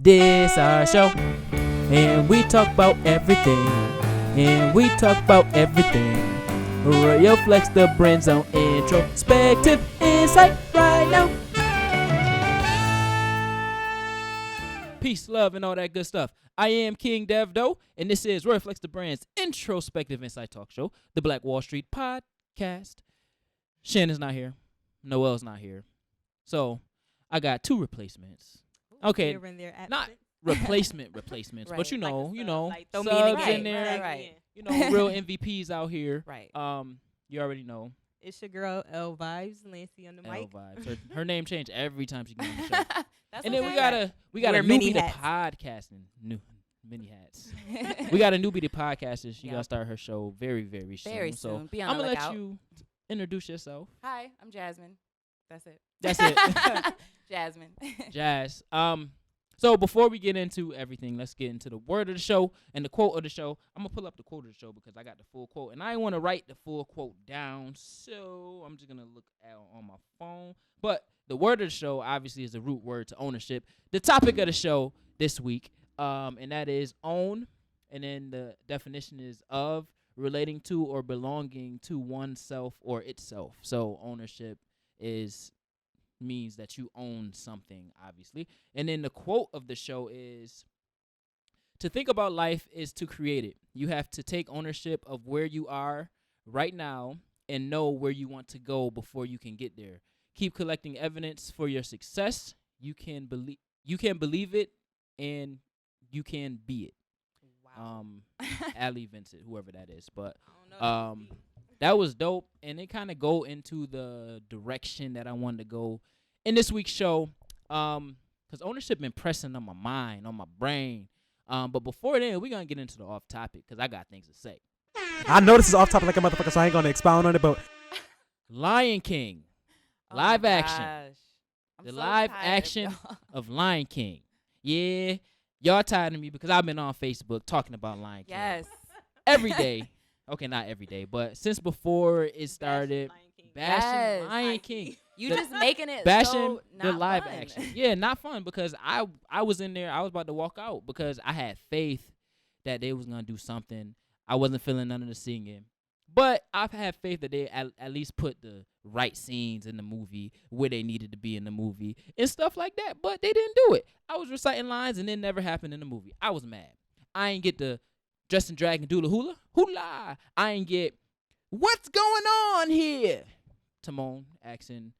This our show, and we talk about everything, and we talk about everything. Royal Flex the Brand's on Introspective Insight right now. Peace, love, and all that good stuff. I am KingDevDoe, and this is RoyalFlex the Brand's Introspective Insight Talk Show, the Black Wall Street podcast. Shannon's not here. Noel's not here. So I got two replacements. Okay, not replacements, right. But you know, like subs right, in there, right. You know, real MVPs out here. Right. You already know. It's your girl L Vibes, Lancy on the L mic. Vibes. Her name changed every time she gets on the show. That's and okay. then we got a newbie to podcasting. Mini hats. We got a newbie to podcasting. She gonna start her show very, very soon. Very soon. So Be on I'm the gonna lookout. let you introduce yourself. Hi, I'm Jasmine. That's it. That's it. Jasmine. Jazz. So before we get into everything, let's get into the word of the show and the quote of the show. I'm gonna pull up the quote of the show because I got the full quote and I want to write the full quote down. So I'm just gonna look out on my phone. But the word of the show obviously is the root word to ownership. The topic of the show this week, and that is own, and then the definition is of, relating to, or belonging to oneself or itself. So ownership means that you own something, obviously. And then the quote of the show is, to think about life is to create it. You have to take ownership of where you are right now and know where you want to go before you can get there. Keep collecting evidence for your success. You can believe it, and you can be it. Wow. Ali Vincent, whoever that is. But that was dope, and it kind of go into the direction that I wanted to go in this week's show, because ownership been pressing on my mind, on my brain. But before then, we're going to get into the off topic, because I got things to say. I know this is off topic like a motherfucker, so I ain't going to expound on it, but Lion King, live action. The live action of Lion King. Yeah, y'all tired of me because I've been on Facebook talking about Lion King. Yes. Every day. Okay, not every day, but since before it started, bashing Lion King. You just making it bashing so not the live fun. action. Yeah, not fun, because I was in there. I was about to walk out because I had faith that they was going to do something. I wasn't feeling none of the singing. But I've had faith that they at least put the right scenes in the movie where they needed to be in the movie and stuff like that. But they didn't do it. I was reciting lines and it never happened in the movie. I was mad. I ain't get the dress and drag and do the hula. Hula. I ain't get, what's going on here? Timon asking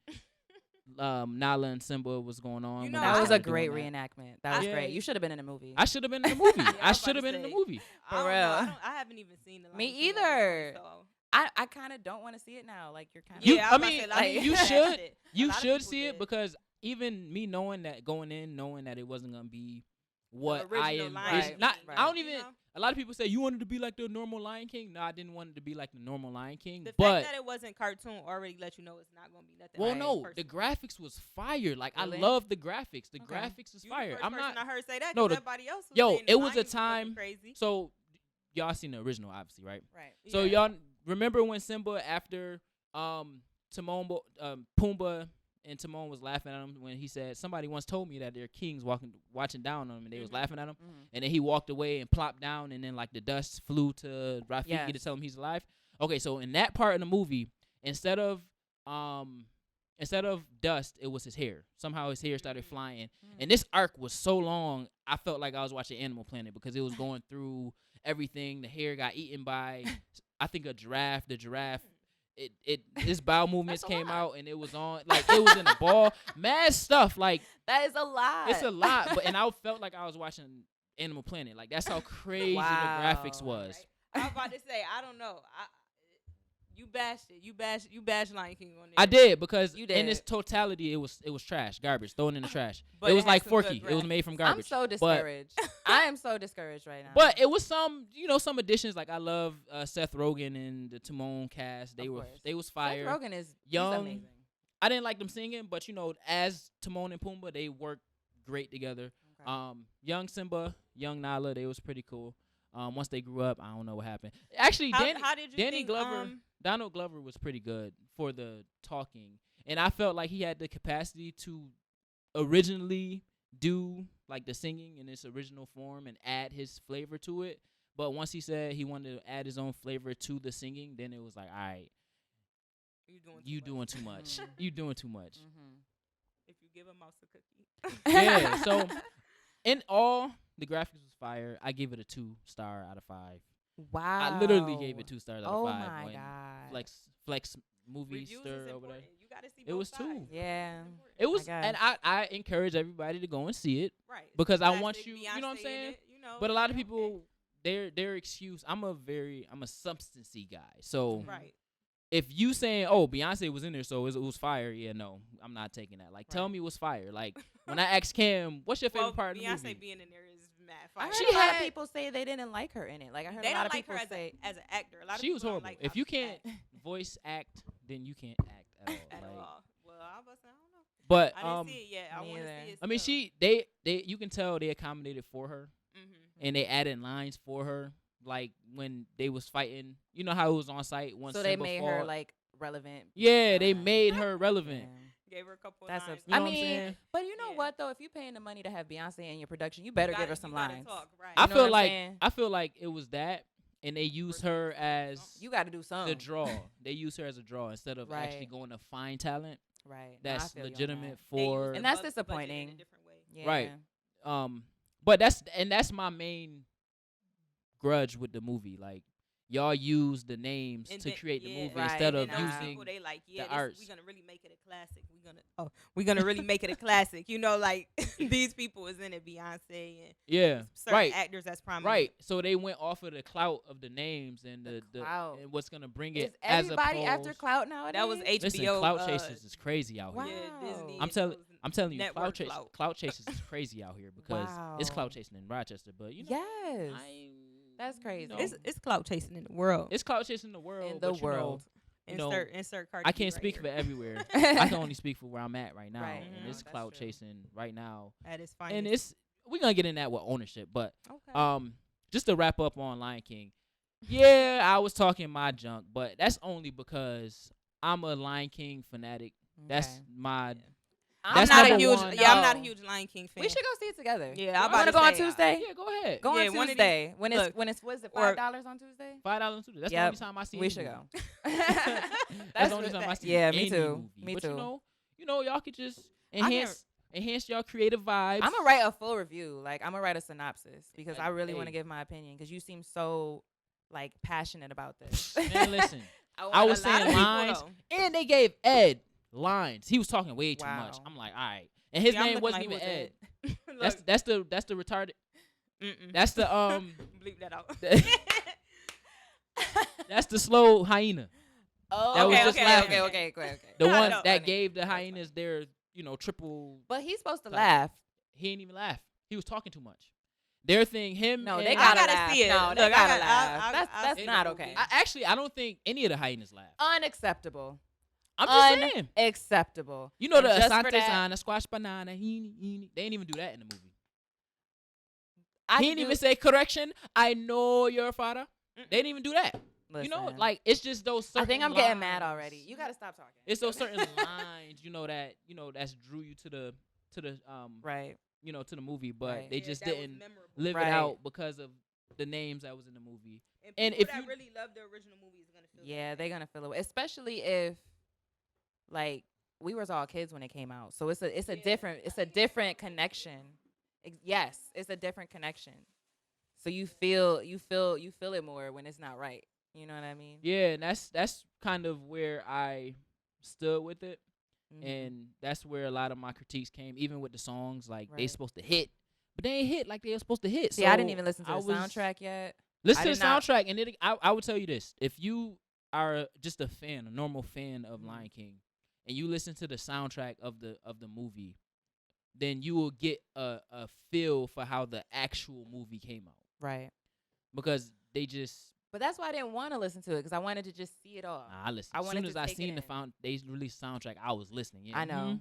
Nala and Simba what's going on. You know, That was a great doing reenactment. That was Yeah. great. You should have been in the movie. I should have been in the movie. Yeah, I was should have about been to in the say. movie. I don't For know. real. I haven't even seen the Lion Me King either. so. I kind of don't want to see it now. Like, you're kind of... Yeah, I was about to mean, say, a lot of you people bashed should. it. A You lot of should people see it, did. because even me knowing that, going in, knowing that it wasn't going to be what I original am. Lion It's King, not. right. I don't you even. know? A lot of people say you wanted to be like the normal Lion King. No, I didn't want it to be like the normal Lion King. The but fact that it wasn't cartoon already let you know it's not going to be nothing. well, like no, personal. the graphics was fire. Like Really? I love the graphics. The Okay. graphics is You the fire. first I'm person not. I heard say that. No, 'cause the- everybody else was Yo, saying it the was Lion a King wasn't time. Crazy. So y'all seen the original, obviously, right? Right. So Yeah. y'all remember when Simba, after Timon, Pumbaa and Timon was laughing at him when he said, somebody once told me that their kings watching down on him, and they was laughing at him, and then he walked away and plopped down, and then like the dust flew to Rafiki to Yes. tell him he's alive. Okay, so in that part of the movie, instead of dust, it was his hair. Somehow his hair started flying, and this arc was so long, I felt like I was watching Animal Planet because it was going through everything. The hair got eaten by, I think, a giraffe. The giraffe, his bowel movements That's a came lot. out, and it was on, like, it was in a ball. Mad stuff, like, That is a lot. it's a lot, and I felt like I was watching Animal Planet. Like, that's how crazy the graphics Wow. was. I was about to say, I don't know. You bashed it. You bashed Lion King on there. I did, because You in its did. totality, it was trash, garbage, thrown in the trash. But it it was had like some Forky. good It was made from I'm garbage. so discouraged. I am so discouraged right now. But it was some additions. Like, I love Seth Rogen and the Timon cast. They Of was course. fire. Seth Rogen is Young. he's amazing. I didn't like them singing, but as Timon and Pumbaa, they worked great together. Okay. Young Simba, young Nala, they was pretty cool. Once they grew up, I don't know what happened. Actually, How did you Danny think, Glover, Donald Glover was pretty good for the talking, and I felt like he had the capacity to originally do like the singing in its original form and add his flavor to it. But once he said he wanted to add his own flavor to the singing, then it was like, all right, you doing too much. You doing too much. If you give a mouse a cookie. Yeah. So in all, the graphics was fire. I gave it a 2-star out of 5. Wow. I literally gave it 2 stars out of 5. Oh my when God. Flex movie Reviews stir is over there. important. You gotta see It both was sides. 2. Yeah. It was, guess. and I encourage everybody to go and see it Right. because I Classic want you. You know what I'm Beyonce in saying? it, you know, But a lot of okay. people, their excuse. I'm a substancey guy. So Right. if you saying, oh, Beyonce was in there, so it was fire. Yeah, no, I'm not taking that. Like, tell me it was fire. Like when I asked Cam, what's your favorite part of the Beyonce movie? being in there is mad I fire. heard She a lot had- of people say they didn't like her in it. Like I heard They a lot don't of like people her say as an actor. A lot of She was people horrible. Don't like If how you she can't act voice act, then you can't act at all. at Like, all. Well, I was I don't know. but I didn't see it yet. I me want to either. see it. I mean, still. they you can tell they accommodated for her and they added lines for her. Like when they was fighting, you know how it was on site once. so they Simba made her fought. like relevant. Yeah, they behind. made her relevant. Yeah. Gave her a couple That's of lines. You know I what I'm mean, saying? but you know Yeah. what though? If you're paying the money to have Beyonce in your production, you better give her some lines. Talk, right. I know feel what I'm like saying? I feel like it was that, and they used her as You got to do something. the draw. They used her as a draw instead of actually Right. going to find talent Right. No, I that's feel you on legitimate that. They used for. the And that's budget in a disappointing. different way. Yeah. Right. But that's my main grudge with the movie. Like y'all use the names And to then- create the yeah, movie Right, instead of and using. people, they like, yeah, the arts. we're gonna really make it a classic. We're gonna really make it a classic. You know, like these people is in it, Beyonce and Yeah. certain Right. actors that's prominent. Right. So they went off of the clout of the names and The the clout. and what's gonna bring Is it as everybody opposed. after clout nowadays? That was HBO. Listen, clout chasers is crazy out Wow. here. Yeah, Disney. I'm I'm and telling those I'm telling you, network clout chasers is crazy out here because it's Wow. clout chasing in Rochester. But you know, Yes. That's you crazy. know, It's clout chasing in the world. it's clout chasing in the world. In the but, you know, world. you know, Insert Cardi I B can't right speak here. for everywhere. I can only speak for where I'm at right now, Right. and No, it's that's clout true. chasing right now. At its And finest. we're gonna get in that with ownership, but Okay. just to wrap up on Lion King, yeah, I was talking my junk, but that's only because I'm a Lion King fanatic. That's Okay. my. I'm That's not a number huge. one. Yeah, I'm not a No. huge Lion King fan. We should go see it together. Yeah, You I'm about wanna to go on say, Tuesday? Yeah, go ahead. Go Yeah, on one of these- Tuesday. When it's look, when it's was it or- $5 on Tuesday? $5 Tuesday. That's the Yep. only time I see. We any should movie. go. That's the only time I see. Yeah, me any too. movie. Me But too. you know, y'all could just can- enhance y'all creative vibes. I'm gonna write a full review. Like I'm gonna write a synopsis because I really want to Hey. give my opinion because you seem so like passionate about this. Man, listen. I want was a lot of saying people, lines, though. and they gave Ed lines. He was talking way too much. Wow. I'm like, all right, and his Yeah, I'm name looking wasn't like, even who Ed. is Look, That's the retarded. mm-mm. That's the bleep that out. that's the slow hyena. Oh, That was okay, just okay, laughing. okay, okay. The No, one no, that funny. gave the That's hyenas their triple. But he's supposed to Like- laugh. He ain't even laugh. He was talking too much. Their thing, him. No, and- they I gotta gotta laugh. see it. No, Look, they I gotta gotta- laugh. I'll That's see not the okay. movie. I don't think any of the hyenas laugh. Unacceptable. I'm just saying. Unacceptable. You know And the just for Asante that, sign, a squash banana, heenie. They didn't even do that in the movie. I He didn't do- even say correction. I know your father. Mm-mm. They didn't even do that. You know, Listen, like it's just those certain I think I'm getting mad lines. already. You gotta stop talking. It's those certain lines, that's drew you to the right. to the movie, but Right. they Yeah, just that was didn't memorable. live Right. it out because of the names that was in the movie. And And people if that you- really love the original movie is gonna feel. Yeah, that they're way. gonna feel it, especially if like we was all kids when it came out. So it's a Yeah. different connection. Yes, it's a different connection. So you feel it more when it's not right. You know what I mean? Yeah, and that's kind of where I stood with it. Mhm. And that's where a lot of my critiques came, even with the songs. Like they Right. supposed to hit, but they ain't hit like they were supposed to hit. See, so I didn't even listen to I the was- soundtrack yet. Listen I to the did not- soundtrack, and I would tell you this: if you are just a normal fan of Mhm. Lion King, and you listen to the soundtrack of the movie, then you will get a feel for how the actual movie came out, Right. because they just. But that's why I didn't want to listen to it because I wanted to just see it all. I listened. I As wanted soon to as I take it seen in. they released soundtrack, I was listening. Yeah. I know.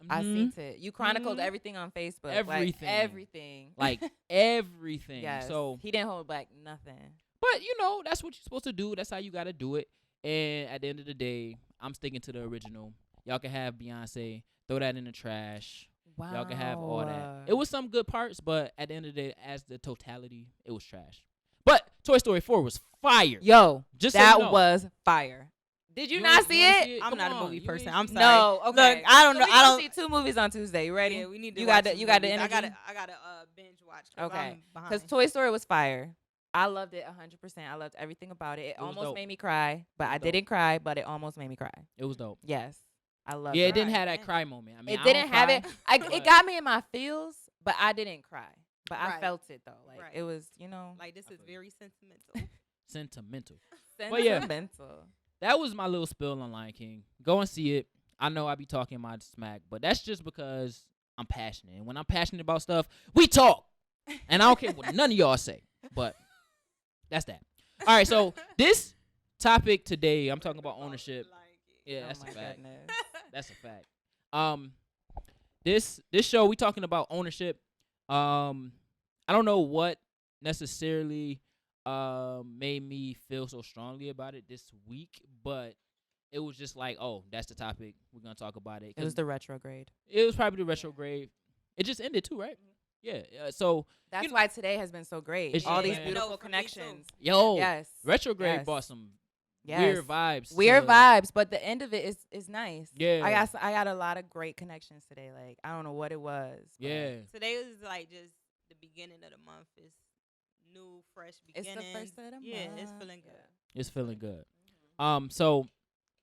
Mhm. I Mhm. seen it. You chronicled Mhm. everything on Facebook. Everything. Like, everything. Like everything. yes. So, he didn't hold back nothing. but that's what you're supposed to do. That's how you got to do it. And at the end of the day, I'm sticking to the original. Y'all can have Beyonce, throw that in the trash. Wow. Y'all can have all that. It was some good parts, but at the end of the day, as the totality, it was trash. But Toy Story 4 was fire. Yo, Just so that you know. was fire. Did you You not ain't- see you ain't it? I'm Come not a on, movie you person. ain't I'm see- sorry. No, okay. Look, I don't So know. we I gonna don't see 2 movies on Tuesday. You ready? Yeah, we need to. You watch got the some you got the movies. energy. I gotta binge watch. 'Cause Okay. I'm behind. Because Toy Story was fire. I loved it 100%. I loved everything about it. It was almost dope. made me cry, but was I dope. didn't cry, but it almost made me cry. It was dope. Yes. I loved Yeah, it. it didn't have Right, that cry moment. I mean, It I didn't don't have it. cry, It but- got me in my feels, but I didn't cry. But I Right. felt it though. Like Right. it was, you know, Like this I is feel you. very sentimental. Sentimental. sentimental. yeah. That was my little spill on Lion King. Go and see it. I know I be talking my smack, but that's just because I'm passionate. And when I'm passionate about stuff, we talk. And I don't care what none of y'all say. But that's that. All right, so this topic today, I'm talking about ownership. Yeah, that's a fact. That's a fact. This show we talking about ownership. I don't know what necessarily made me feel so strongly about it this week, but it was just like, oh, that's the topic. We're gonna talk about it. It was the retrograde. It was probably the retrograde. It just ended too, right? Yeah. So That's You know- why today has been so great. It's All just- these man. beautiful No, for me too. connections. yo, Yes. retrograde Yes. brought some Yes. weird vibes. Weird to- vibes, but the end of it is nice. Yeah. I got a lot of great connections today. Like I don't know what it was. but Yeah. Today was like just the beginning of the month. It's new, fresh It's beginnings. the first of the Yeah, month. it's feeling good. It's feeling good. Mm-hmm. So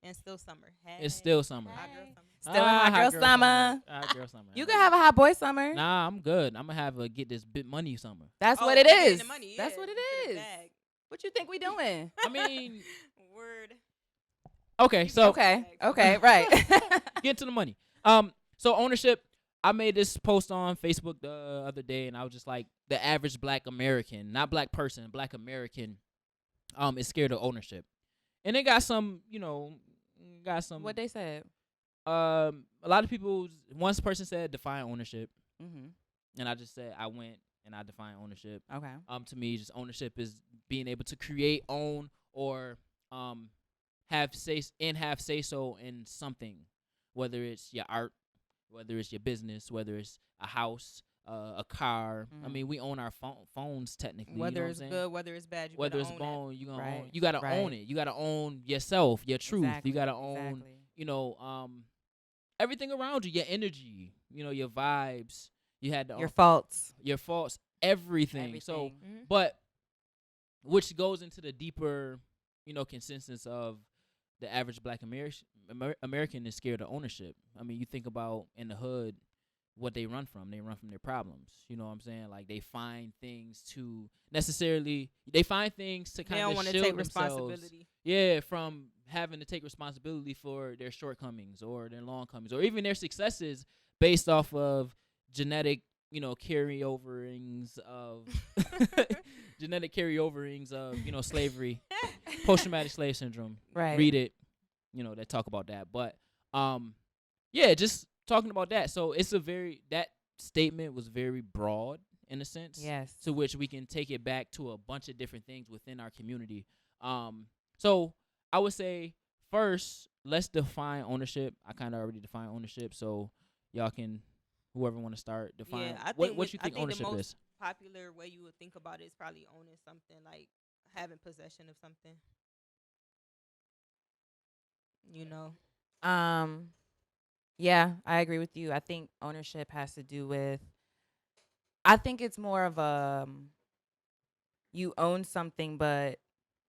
And still summer. Hey. it's still summer. Hot girl Hey. summer. Still a hot girl summer. Hot girl summer. You can have a hot boy summer. Nah, I'm good. I'm gonna have a get this bit money summer. That's Oh, what it we getting is. the money, That's yeah, what it get a is. bag. What you think we doing? I mean, Word. okay, so okay, right. get to the money. So ownership. I made this post on Facebook the other day, and I was just like, the average Black American, not Black person, Black American, is scared of ownership, and it got some, What they said. a lot of people. One person said define ownership, Mm-hmm. and I just said I went and I define ownership. Okay. To me, just ownership is being able to create, own, or have say so in something, whether it's your art, whether it's your business, whether it's a house, a car. I Mhm. mean, we own our phones technically. Whether you know it's what I'm saying? good, whether it's bad, you Whether gotta it's own bone, you gonna own. Right, You gotta right. own it. You gotta own yourself, your truth. Exactly, You gotta own. exactly. Everything around you, your energy. Your vibes. You had to Your faults. your faults, everything. So. Everything. Mm-hmm. But which goes into the deeper, consensus of the average Black American is scared of ownership. I mean, you think about in the hood what they run from. They run from their problems. You know what I'm saying? Like they find things to They kind don't of want to shield take themselves. responsibility. Yeah, from having to take responsibility for their shortcomings or their longcomings or even their successes based off of genetic, carryoverings of slavery, post-traumatic slave syndrome. Right. Read it, they talk about that. But yeah, just talking about that. So that statement was very broad in a sense. Yes. To which we can take it back to a bunch of different things within our community. So I would say first, let's define ownership. I kind of already defined ownership, so y'all can, whoever want to start, define Yeah, I what think you think the ownership most is. popular way you would think about it is probably owning something, like having possession of something. Yeah, I agree with you. I think ownership has to do with, I think it's more of you own something, but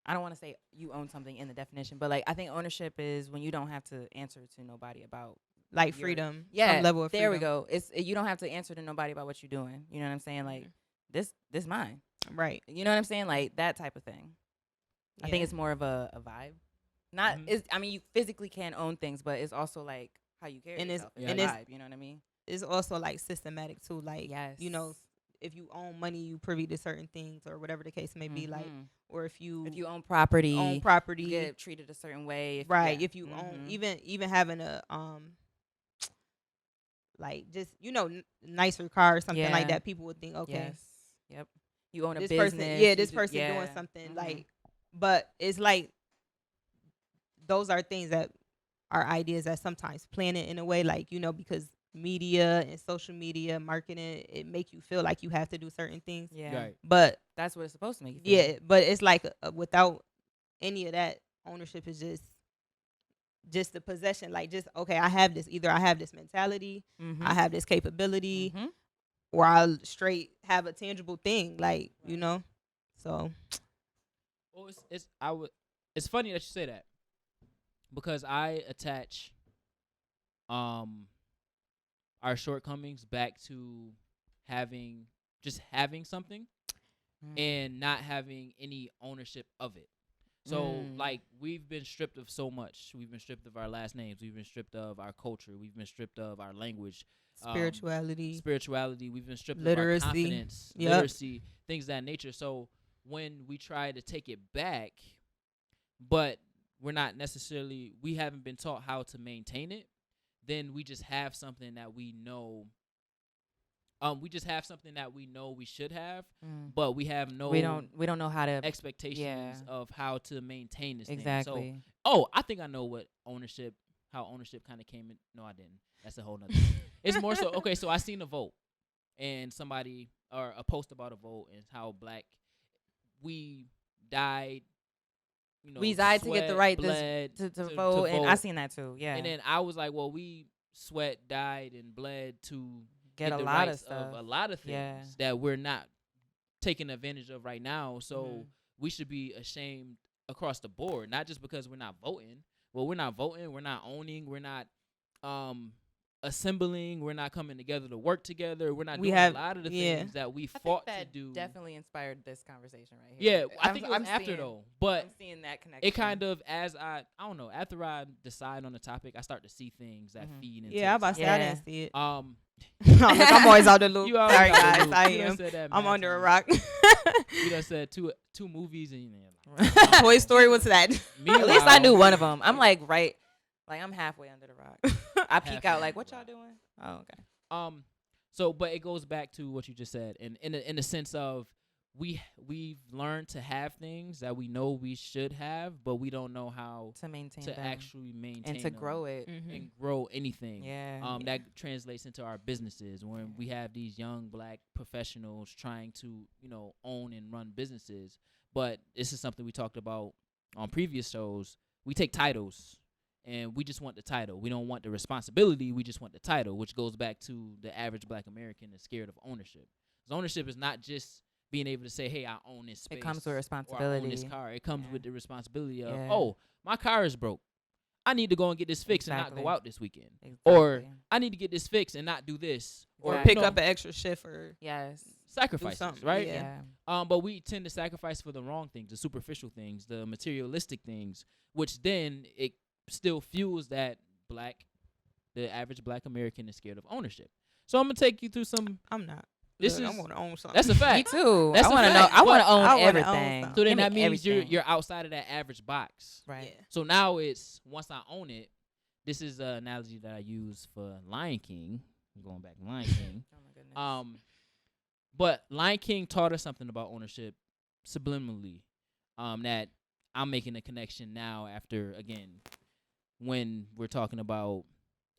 I don't want to say you own something in the definition, but like I think ownership is when you don't have to answer to nobody about Like your- freedom. yeah, Some level of freedom. there we go. You don't have to answer to nobody about what you're doing. You know what I'm saying? Like this mine. Right. You know what I'm saying? Like that type of thing. I think Yeah. it's more of a vibe. Not Mhm. it's I mean you physically can own things, but it's also like how you carry And it's- yourself. Yeah. And and vibe, you know what I mean? It's also like systematic too. Like, Yes. if you own money, you privy to certain things or whatever the case may be. Like, Mhm. or if you own property, own property, you get treated a certain way. right? Yeah. If you own Mhm. even having a like just nicer car or something Yeah. like that, people would think, okay, Yes. Yep. You own a this business. person, you this do- person yeah. doing something Mhm. like, but it's like those are things that are ideas that sometimes plan it in a way, like because media and social media marketing, it make you feel like you have to do certain things. Yeah. Right. But That's what it's supposed to make you feel. yeah, but it's like without any of that, ownership is just the possession. Like, just, okay, I have this. Either I have this mentality, I have this capability, or I'll straight have a tangible thing. Like, you know. So. Well, it's funny that you say that, because I attach our shortcomings back to having something and not having any ownership of it. So like, we've been stripped of so much. We've been stripped of our last names. We've been stripped of our culture. We've been stripped of our language, Spirituality. We've been stripped Literacy. of our confidence, literacy, things of that nature. So when we try to take it back, but we haven't been taught how to maintain it, then we just have something that we know. We just have something that we know we should have, but we have no. We don't know how to expectations of how to maintain this exactly. thing. So, I think I know how ownership kind of came in. No, I didn't. That's a whole nother. It's more so, okay. So I seen a vote, and somebody or a post about a vote and how Black we died. You know, we died to get the right bled to vote, and I seen that too. Yeah. And then I was like, well, we sweat, died, and bled to get a the lot of rights stuff, a lot of things that we're not taking advantage of right now. So we should be ashamed across the board, not just because we're not voting. Well, we're not voting, we're not owning, we're not assembling, we're not coming together to work together. We're not doing a lot of the things that we fought to do. Definitely inspired this conversation right here. Yeah, I think it was after though, but I'm seeing that connection. It kind of, as I don't know, after I decide on the topic, I start to see things that feed into. Yeah, I'm about to say I didn't see it. I'm always out the loop. Sorry, guys, I am. I'm under a rock. You done said two movies and Toy Story. What's that? At least I knew one of them. I'm like I'm halfway under the rock. I peek out like, what y'all doing? Oh, okay. So, but it goes back to what you just said, and in the sense of we've learned to have things that we know we should have, but we don't know how to maintain to them. actually maintain and to grow it and grow anything. Yeah. That translates into our businesses when we have these young Black professionals trying to own and run businesses. But this is something we talked about on previous shows. We take titles. And we just want the title. We don't want the responsibility. We just want the title, which goes back to the average Black American is scared of ownership. Because ownership is not just being able to say, hey, I own this space. It comes with responsibility. Or I own this car. It comes with the responsibility of, oh, my car is broke. I need to go and get this fixed and not go out this weekend. Or I need to get this fixed and not do this. Or pick up an extra shift or sacrifices, right? Yeah. But we tend to sacrifice for the wrong things, the superficial things, the materialistic things, which then it still fuels that the average Black American is scared of ownership. So I'm gonna take you through some. I'm not. I want to own something. That's a fact. Me too. That's I want to know. I want to own everything. So then that means you're outside of that average box, right? Yeah. So now it's once I own it. This is an analogy that I use for Lion King. I'm going back to Lion King. Oh my goodness. But Lion King taught us something about ownership subliminally. That I'm making a connection now after again. When we're talking about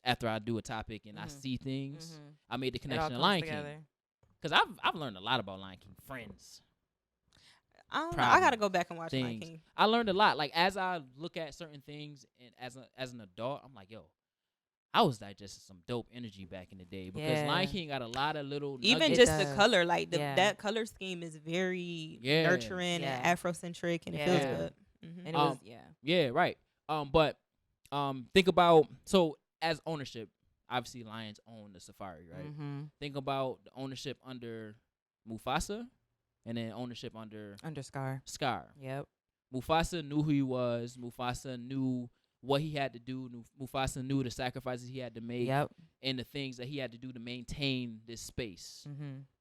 after I do a topic and I see things, I made the connection to Lion King. Because I've learned a lot about Lion King. Friends. I don't know. I got to go back and watch Lion King. I learned a lot. Like, as I look at certain things and as an adult, I'm like, yo, I was digesting some dope energy back in the day. Because Lion King got a lot of little even just the color. Like, that color scheme is very nurturing and Afrocentric, and it feels good. And it was, Yeah, right. But think about, so as ownership, obviously lions own the safari, right? Think about the ownership under Mufasa and then ownership under Scar. Yep. Mufasa knew who he was. Mufasa knew what he had to do. Mufasa knew the sacrifices he had to make and the things that he had to do to maintain this space,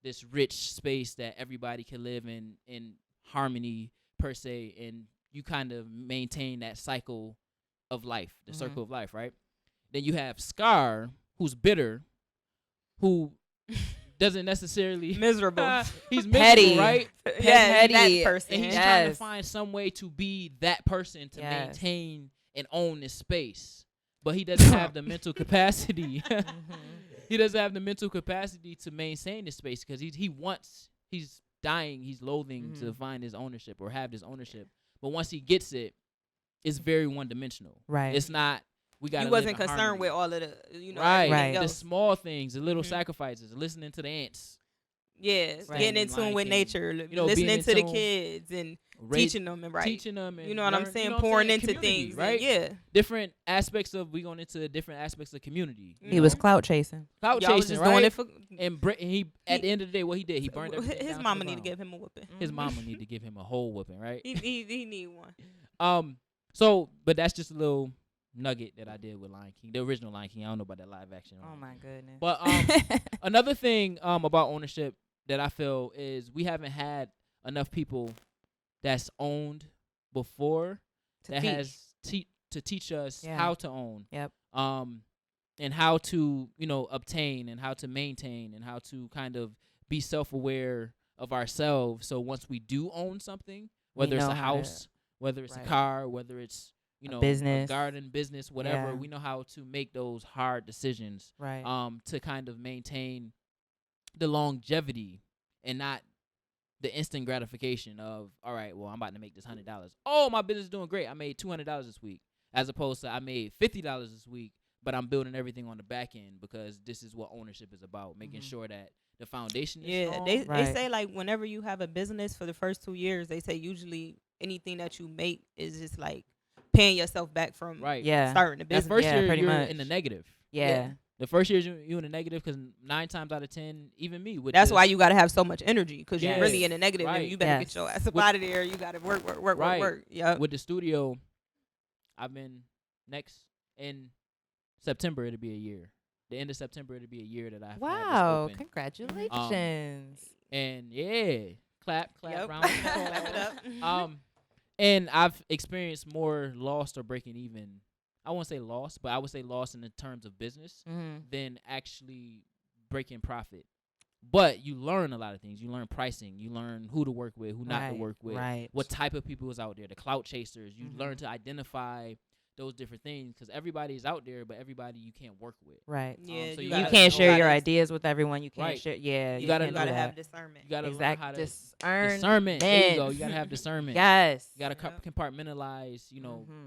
this rich space that everybody can live in harmony per se, and you kind of maintain that cycle of life, the circle of life, right? Then you have Scar, who's bitter, who doesn't necessarily miserable. He's miserable, petty, right? Petty, that person, and he's trying to find some way to be that person to maintain and own this space, but he doesn't have the mental capacity. he doesn't have the mental capacity to maintain this space because he's dying, he's loathing to find his ownership or have this ownership. But once he gets it, it's very one dimensional. Right. It's not. We got. You wasn't concerned with all of the, right. Right. The small things, the little sacrifices, listening to the ants. Yeah, Right. getting in tune with nature, listening to the kids and teaching them and teaching them, and you know what I'm saying, pouring into things, right? Yeah, different aspects of going into different aspects of community. He was clout chasing. Clout Y'all was chasing, just right? doing it for. And he at the end of the day, what he did, he burned everything His down mama to the need to give ground. him a whooping. His mama need to give him a whole whooping, right? He need one. So, but that's just a little nugget that I did with Lion King, the original Lion King. I don't know about that live action. Oh my goodness. But another thing about ownership that I feel is we haven't had enough people that's owned before that has to teach us how to own. Yep. And how to, obtain and how to maintain and how to kind of be self-aware of ourselves. So once we do own something, whether it's a house, whether it's a car, whether it's, business, a garden, business, whatever, we know how to make those hard decisions. Right. To kind of maintain the longevity and not the instant gratification of, all right, well, I'm about to make this $100. Oh, my business is doing great. I made $200 this week, as opposed to I made $50 this week, but I'm building everything on the back end because this is what ownership is about, making sure that the foundation is strong. They say, like, whenever you have a business for the first 2 years, they say usually anything that you make is just like paying yourself back from starting the business. That first year, pretty you're much in the negative. Yeah. The first year you're in the negative because 9 times out of 10, even me. That's why you got to have so much energy because you're really in the negative. Right. And you better get your ass up out of there. You got to work. Yeah. With the studio, I've been in September, it'll be a year. The end of September, it'll be a year that I've had this open. Congratulations. And clap, Yep. round of applause. Clap it up. And I've experienced more lost or breaking even. I won't say lost, but I would say lost in the terms of business than actually breaking profit. But you learn a lot of things. You learn pricing. You learn who to work with, who not to work with, what type of people is out there, the clout chasers. You learn to identify those different things because everybody is out there, but everybody you can't work with. Right. Yeah. So you can't share your ideas with everyone. You can't share. Yeah. You gotta have discernment. You gotta learn how to discernment. There you go. You gotta have discernment. Yes. You gotta compartmentalize.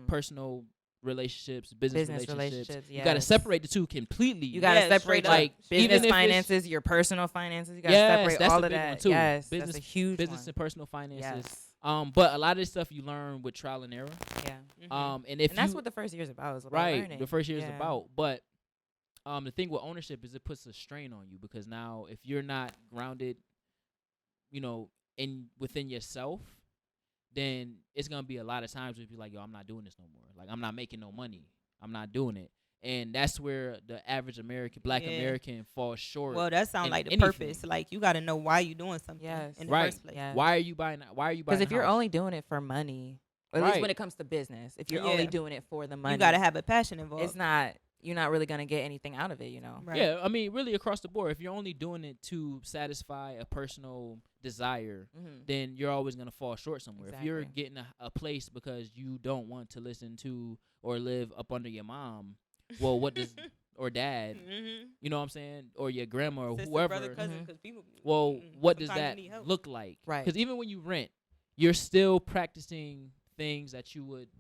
Personal relationships, business relationships. You gotta separate the two completely. You gotta separate like business finances, your personal finances. You gotta separate all of that. Yes, business, that's a huge business one. and personal finances. Yes. But a lot of this stuff you learn with trial and error. Yeah. And that's what the first year is about. Is about learning. The first year is about. But the thing with ownership is it puts a strain on you because now if you're not grounded, within yourself, then it's gonna be a lot of times where you be like, yo, I'm not doing this no more. Like I'm not making no money. I'm not doing it. And that's where the average Black American falls short. Well, that sounds like the purpose. Like you got to know why you're doing something in the first place. Yes. Why are you buying? Because if you're only doing it for money, or at least when it comes to business, if you're only doing it for the money, you got to have a passion involved. It's not. You're not really gonna get anything out of it, Right. Yeah, I mean, really across the board. If you're only doing it to satisfy a personal desire, then you're always gonna fall short somewhere. Exactly. If you're getting a place because you don't want to listen to or live up under your mom, well, what does or dad, you know what I'm saying, or your grandma or sister, whoever? brother, cousin, 'cause people, well, what does that look like? Right. Because even when you rent, you're still practicing things that you would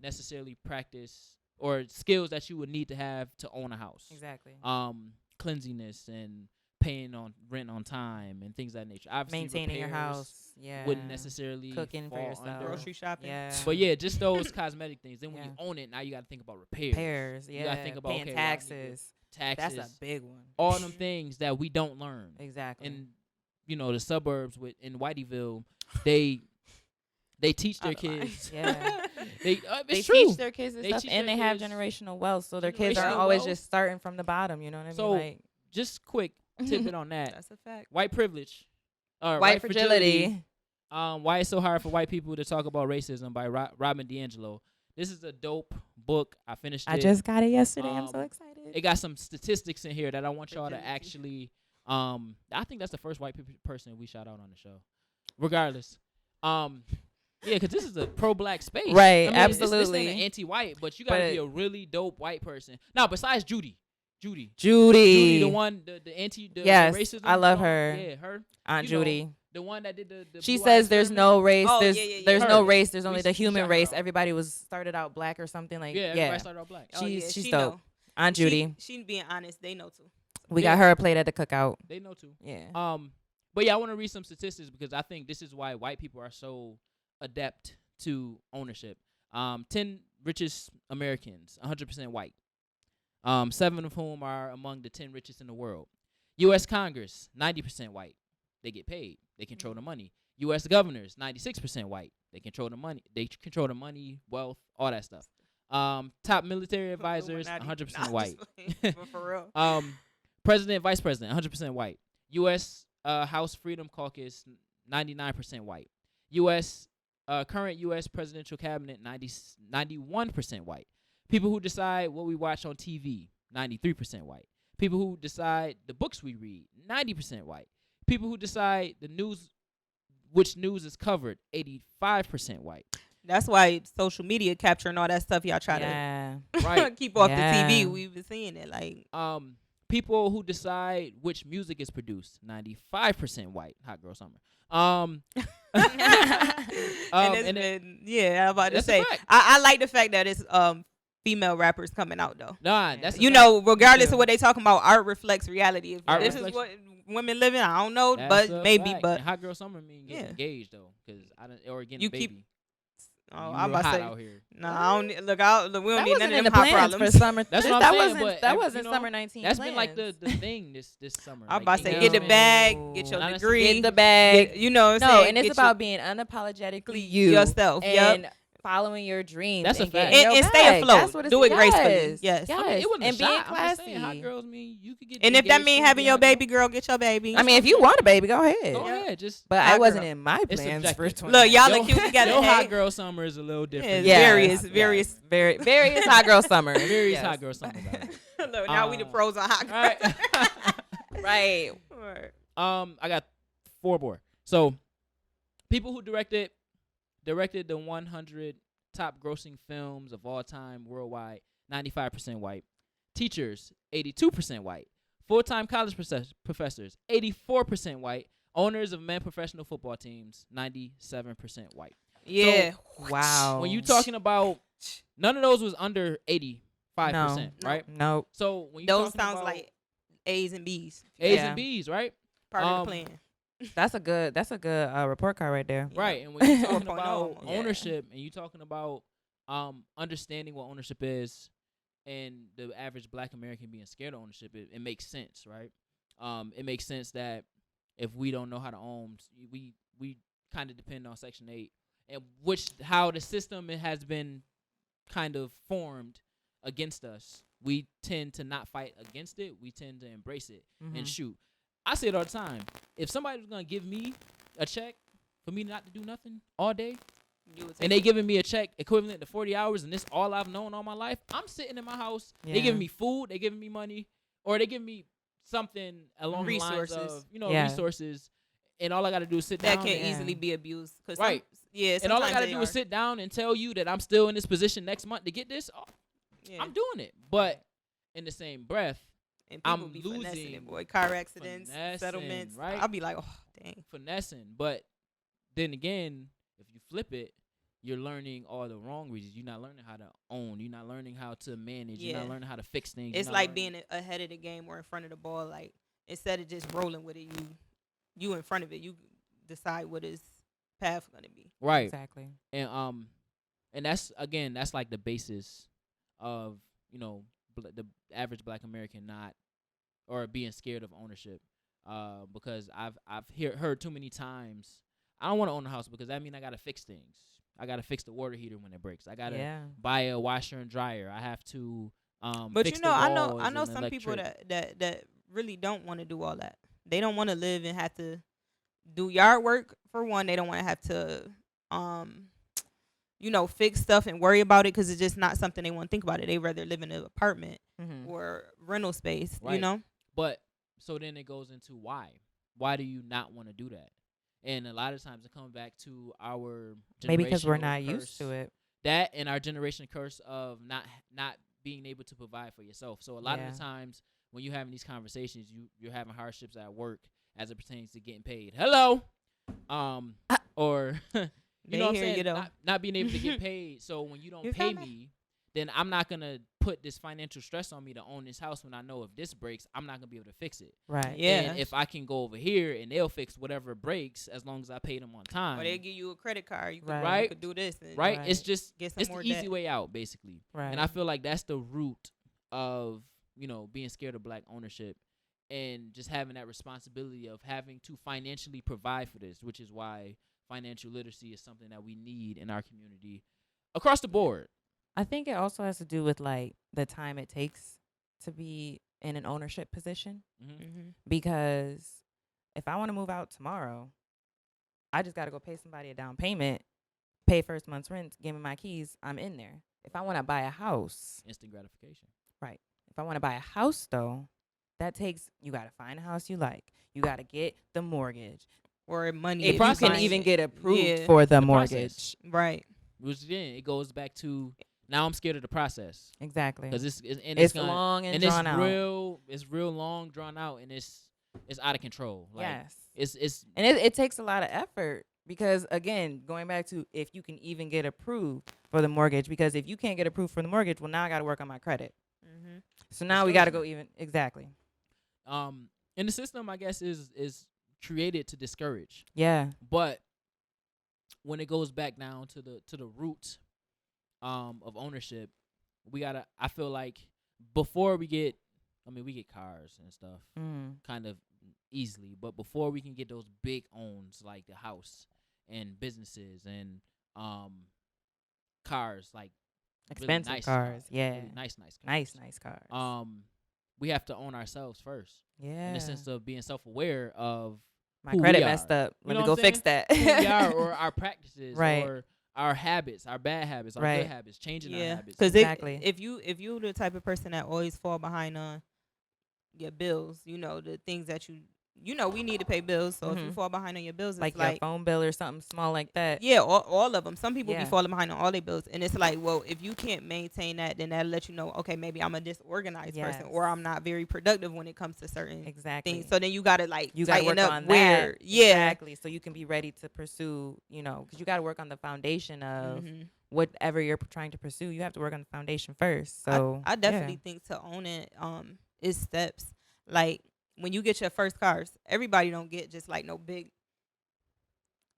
necessarily practice. Or skills that you would need to have to own a house. Exactly. Cleanliness and paying on rent on time and things of that nature. Obviously, maintaining your house. Yeah. Wouldn't necessarily cooking for yourself. Under. Grocery shopping. Yeah. But just those cosmetic things. Then when you own it, now you got to think about repairs. Yeah. You got to think about paying taxes. Taxes. That's a big one. All them things that we don't learn. Exactly. And the suburbs in Whiteyville, they teach their kids. Yeah. They teach their kids this stuff, and they have generational wealth, so their kids aren't always just starting from the bottom. You know what I mean? So, just quick tidbit on that. That's a fact. White privilege. White fragility. Why it's so hard for white people to talk about racism by Robin DiAngelo. This is a dope book. I finished it. I just got it yesterday. I'm so excited. It got some statistics in here that I want y'all to actually. I think that's the first white person we shout out on the show. Regardless. Yeah, because this is a pro-black space. Right, I mean, absolutely. It's anti-white, but you got to be a really dope white person. Now, besides Judy. Judy, the one, the anti, the yes, racism. I love song. her. Yeah, her. Aunt You know, Judy. the one that did the She Blue says Eye there's Experiment. no race. Oh, there's yeah. there's Her. no race. There's only We the human shout her race. out. Everybody was started out black or something like. Yeah, everybody started out black. She's she dope. know. Aunt Judy. She being honest, they know too. We Yeah. got her a plate at the cookout. They know too. Yeah. But yeah, I want to read some statistics because I think this is why white people are so adept to ownership. 10 richest Americans, 100% white. 7 of whom are among the 10 richest in the world. U.S. Congress, 90% white. They get paid. They control the money. U.S. governors, 96% white. They control the money. They control the money, wealth, all that stuff. Top military advisors, 100% white. For real. President, vice president, 100% white. U.S. House Freedom Caucus, 99% white. U.S. Current U.S. presidential cabinet, 91% white. People who decide what we watch on TV, 93% white. People who decide the books we read, 90% white. People who decide the news, which news is covered, 85% white. That's why social media capturing all that stuff y'all try to Right. keep off Yeah. the TV. We've been seeing it. Like, people who decide which music is produced, 95% white. Hot Girl Summer. and it's and been, yeah, I'm about to that's a say. fact. I like the fact that it's female rappers coming out though. Nah, that's a You fact. know, regardless too. of what they talking about, art reflects reality. If Art this reflects- is what women living, I don't know, That's a but maybe. fact. But And Hot Girl Summer mean getting Yeah. engaged though, because I don't, or getting You a baby. keep- oh, You I'm real about hot to say, out here. no, I don't look. We don't That need wasn't none in of the them hot plans problems. for summer. That's what I'm that saying, wasn't but that you wasn't know, summer 19. That's been like plans. the thing this summer. I'm about to say, engagement. get the bag, get your Not degree, Get the bag. get- you know what I'm No, saying? and it's Get about being unapologetically you yourself. and Yup. following your dreams. That's a and fact. getting your And stay bag. afloat. That's what it's Do it gracefully. Yes. Yes. Yes. I mean, it wasn't and a being shot. I'm just classy. saying, hot girls mean you could get. And if that engaged mean too, having be your hot girl. baby girl, get your baby. I mean, if you want a baby, go ahead. Go ahead, just. But Hot I wasn't girl. in my It's plans for subjective. 20. Look, y'all Yo- are cute together. Your Hey. hot girl summer is a little different. Yeah, Yes, various. various hot girl summer. Various Yes. hot girl summer. Look, now we the pros on hot All girl. right. Right. I got 4 more. So, people who directed the 100 top grossing films of all time worldwide, 95% white. Teachers, 82% white. Full-time college professors, 84% white. Owners of men professional football teams, 97% white. Yeah. Wow. When you talking about, none of those was under 85%, No. right? Nope. So when you Those talking sounds about like A's and B's. A's Yeah. and B's, right? Part of the plan. That's a good report card right there. Yeah. Right, and when you're talking 4.0 about almost. Yeah. ownership, and you talking about understanding what ownership is, and the average Black American being scared of ownership, it makes sense, right? It makes sense that if we don't know how to own, we kind of depend on Section 8, and how the system has been kind of formed against us. We tend to not fight against it. We tend to embrace it and shoot. I say it all the time. If somebody was gonna give me a check for me not to do nothing all day, and they giving me a check equivalent to 40 hours, and this all I've known all my life, I'm sitting in my house. Yeah. They giving me food, they giving me money, or they giving me something along the lines Resources. of Yeah. resources, and all I gotta do is sit that down. can and, easily be abused. Cause Right. And all I gotta do is sit down and tell you that I'm still in this position next month to get this. Oh, Yeah. I'm doing it, but in the same breath, And people I'm be finessing losing, it, boy. Car accidents, finessing, settlements. right? I'll be like, oh, dang. finessing. But then again, if you flip it, you're learning all the wrong reasons. You're not learning how to own. You're not learning how to manage. You're Yeah. not learning how to fix things. It's You're not like learning- being ahead of the game or in front of the ball. Like, instead of just rolling with it, you in front of it. You decide what his path going to be. right. Exactly. And that's like the basis of the average Black American not or being scared of ownership. Because I've heard too many times, I don't want to own a house because that means I gotta fix things. I gotta fix the water heater when it breaks. I gotta buy a washer and dryer. I have to But fix you know, the I walls know and some people electric. that really don't want to do all that. They don't want to live and have to do yard work for one. They don't want to have to fix stuff and worry about it because it's just not something they want to think about it. They rather live in an apartment or rental space, Right. But so then it goes into why. Why do you not want to do that? And a lot of times it comes back to our Maybe because we're generational not curse. used to it. That and our generation curse of not being able to provide for yourself. So a lot of the times when you're having these conversations, you're having hardships at work as it pertains to getting paid. Hello, or you know what I'm saying? Not being able to get paid. So when you don't pay me, then I'm not gonna put this financial stress on me to own this house when I know if this breaks, I'm not gonna be able to fix it. Right. Yeah. And if I can go over here and they'll fix whatever breaks as long as I pay them on time. Or they'll give you a credit card. You could, Right. you could do this. And Right. It's just get some it's more the easy debt. way out, basically. Right. And I feel like that's the root of, you know, being scared of Black ownership and just having that responsibility of having to financially provide for this, which is why financial literacy is something that we need in our community across the board. I think it also has to do with like the time it takes to be in an ownership position. Mm-hmm. Because if I want to move out tomorrow, I just got to go pay somebody a down payment, pay first month's rent, give me my keys, I'm in there. If I want to buy a house, Instant gratification. right. If I want to buy a house though, that takes, you got to find a house you like. You got to get the mortgage. Or money. If you can even get approved Yeah. for the The mortgage. Right. Which then it goes back to now I'm scared of the process Exactly. because It's long and drawn out. It's real long, drawn out, and it's out of control. Like, Yes. it's And it takes a lot of effort because, again, going back to if you can even get approved for the mortgage, because if you can't get approved for the mortgage, well, now I got to work on my credit. Mm-hmm. So now we got to go even. Exactly. and the system I guess is created to discourage, Yeah. but when it goes back down to the root of ownership, I feel like before we get cars and stuff kind of easily, but before we can get those big owns like the house and businesses and cars, like Expensive really nice cars. Yeah. really nice cars. Nice cars. We have to own ourselves first yeah. in the sense of being self-aware of My who we credit are. messed up. You Let know me go what I'm fix saying? that. Who we are, or our practices, Right. or our habits, our bad habits, our Right. good habits, changing our Yeah. habits. Because Exactly. if you the type of person that always fall behind on your bills, you know, the things that you know, we need to pay bills. So if you Mhm. fall behind on your bills, it's like like your phone bill or something small like that. yeah, all of them. Some people Yeah. be falling behind on all their bills, and it's like, well, if you can't maintain that, then that'll let you know, okay, maybe I'm a disorganized person, or Yes. I'm not very productive when it comes to certain Exactly. things. So then you gotta like You got to tighten work up on where, that. yeah, Exactly. So you can be ready to pursue, you know, because you got to work on the foundation of Mhm. whatever you're trying to pursue. You have to work on the foundation first. So I definitely think to own it is steps. Like when you get your first cars, everybody don't get just like no big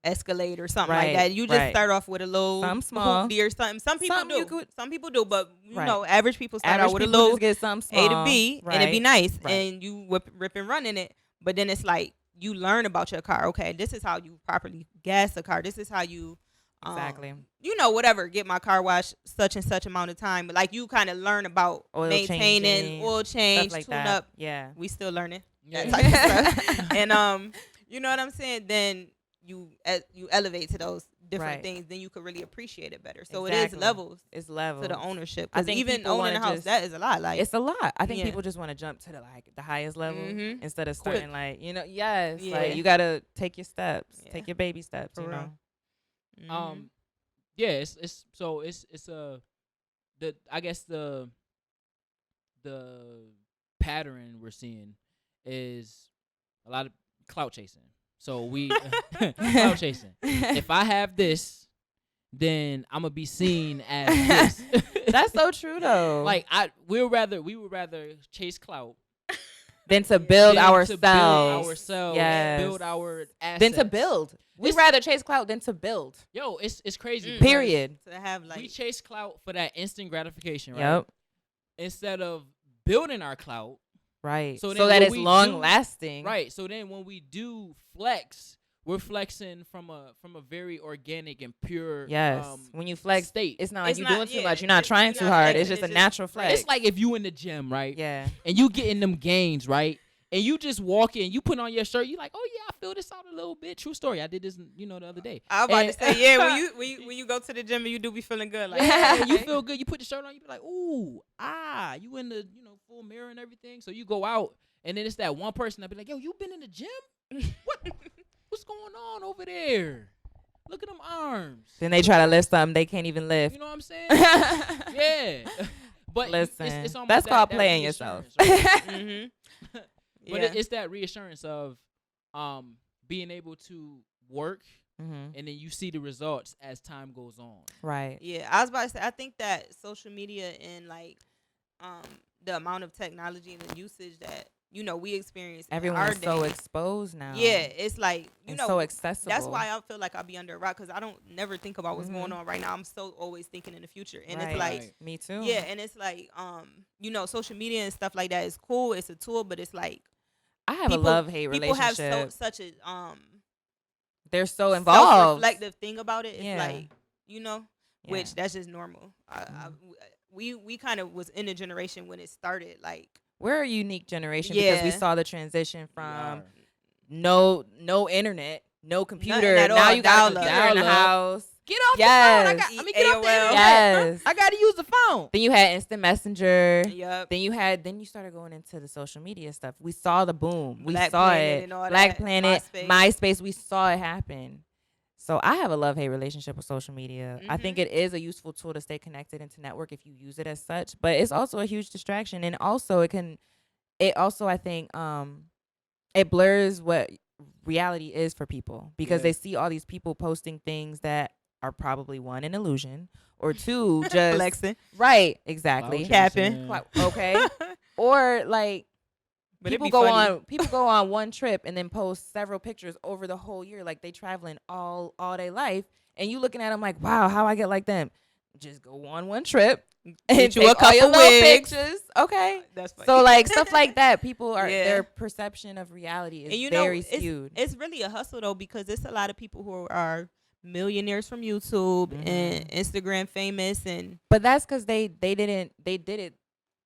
Escalade or something like Right, that. You just right. start off with a little Some small. hoopty or something. Some people Something you do. could- Some people do, but you Right. know, average people start Average out with a people little just get something small. A to B, right. and it'd be nice, Right. and you rip and run in it. But then it's like you learn about your car. Okay, this is how you properly gas a car. This is how you Exactly. you know, whatever, get my car washed such and such amount of time. But like you kind of learn about Oil maintaining, changing, oil change, Stuff like tune that. up. Yeah. We still learning Yeah. that type of stuff. And you know what I'm saying? Then you elevate to those different Right. things, then you could really appreciate it better. So it is Exactly. levels It's levels. to the ownership. I Because think even people owning a wanna house, just- that is a lot. Like It's a lot. I think Yeah. people just want to jump to the highest level Mhm. instead of Quick. starting like, you know, yes, Yeah. like you got to take your steps, Yeah. take your baby steps, For you real. know. Yeah, it's I guess the pattern we're seeing is a lot of clout chasing. So we clout chasing. If I have this, then I'm gonna be seen as this. That's so true though. Like we would rather chase clout then to build than ourselves. to build ourselves, Yes. build our assets. Then to build. We'd It's- rather chase clout than to build. Yo, it's crazy. Mm. because Period. to have like We chase clout for that instant gratification, right? Yep. Instead of building our clout. Right. So So, then that what it's we long do- lasting. Right. So then when we do flex, we're flexing from a very organic and pure Yes. When you flex, state. it's not like It's you're not- doing too yeah, much. You're not trying you're too not hard. flexing, It's just a it's just- natural flex. It's like if you in the gym, right? yeah. And you getting them gains, right? And you just walk in, you put on your shirt, you like, oh yeah, I feel this out a little bit. True story. I did this, the other day. I was about to And- say, yeah, when you go to the gym and you do be feeling good, like Yeah, you okay. feel good. You put the shirt on, you be like, ooh, you in the full mirror and everything. So you go out, and then it's that one person that be like, yo, you been in the gym? What's going on over there? Look at them arms. Then they try to lift something they can't even lift. You know what I'm saying? Yeah. But listen, it's almost that's called that playing yourself. reassurance, right? But Yeah. it's that reassurance of being able to work, and then you see the results as time goes on. Right. Yeah, I was about to say, I think that social media and like the amount of technology and the usage that we experience in our Everyone's day. so exposed now. Yeah, it's like and so accessible. That's why I feel like I'll be under a rock, because I don't never think about what's going on right now. I'm so always thinking in the future, and it's like me too. Yeah, and it's like social media and stuff like that is cool. It's a tool, but it's like I have a love-hate relationship. People have such a they're so involved. Self-reflective thing about it. It's Yeah. like which that's just normal. We kind of was in a generation when it started. Like we're a unique generation because we saw the transition from no internet, no computer. Nothing at now all. you got a Dial-up. computer in the house. Get off Yes. the phone. Let me get off the AOL. internet. Yes. I gotta use the phone. Then you had instant messenger. Yep. Then you started going into the social media stuff. We saw the boom. We Black saw Planet it. and all Black that. Planet, MySpace. MySpace. We saw it happen. So I have a love-hate relationship with social media. I think it is a useful tool to stay connected and to network if you use it as such. But it's also a huge distraction, and also I think it blurs what reality is for people, because they see all these people posting things that are probably, one, an illusion, or two, just flexing. Right, exactly. Capping. Okay. Or like But it'd people be go funny. on one trip and then post several pictures over the whole year, like they traveling all day life, and you looking at them like, wow, how I get like them? Just go on one trip and Get you take a couple all your little wigs. pictures. Okay. That's funny. So like stuff like that, people are Yeah. their perception of reality is And very it's, skewed. It's really a hustle though, because it's a lot of people who are millionaires from YouTube and Instagram famous, and But that's because they did it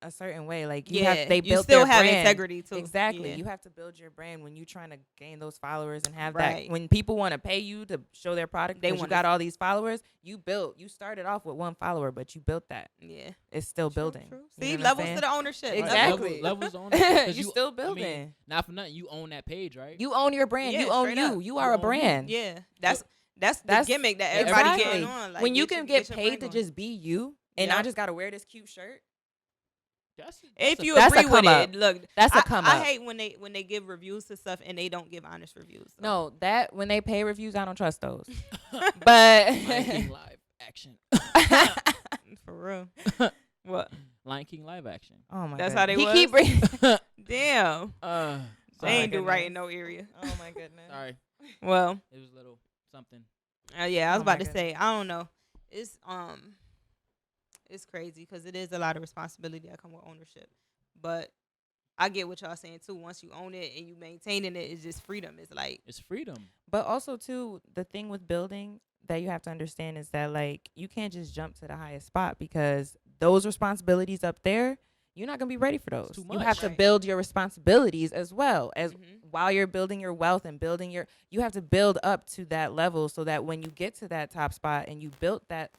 a certain way. Like they you built still their have brand. integrity too. Exactly. Yeah. You have to build your brand when you're trying to gain those followers and have Right. that. When people want to pay you to show their product, They because you wanna- got all these followers. You started off with one follower, but you built that. Yeah. It's still building. True. You See, know what I'm levels saying? to the ownership. Exactly. Levels on it. 'Cause You still I mean, building. not for nothing. You own that page, right? You own your brand. Yeah, you own straight you. up. You are You a own you. brand. Yeah. That's the gimmick that everybody Exactly. getting on. Like, when you can get your paid brand to going. just be you, and I Yep. just gotta wear this cute shirt. If you that's a agree with come up. it, look, That's a I come I up. hate when they give reviews to stuff and they don't give honest reviews. So. No, that when they pay reviews, I don't trust those. Lion But King live action. For real. What? Lion King live action. oh my That's goodness. how they he was? keep bringing. Damn. Sorry. They ain't do goodness. right in no area. Oh my goodness. Sorry. Well, It was a little something. yeah, I was Oh my about to say, I don't know. It's crazy because it is a lot of responsibility that come with ownership. But I get what y'all saying too. Once you own it and you maintaining it, it's just freedom. It's like It's freedom. But also too, the thing with building that you have to understand is that like you can't just jump to the highest spot, because those responsibilities up there, you're not gonna be ready for those. too You have much. to Right. build your responsibilities as well as Mhm. while you're building your wealth and building you have to build up to that level so that when you get to that top spot and you built that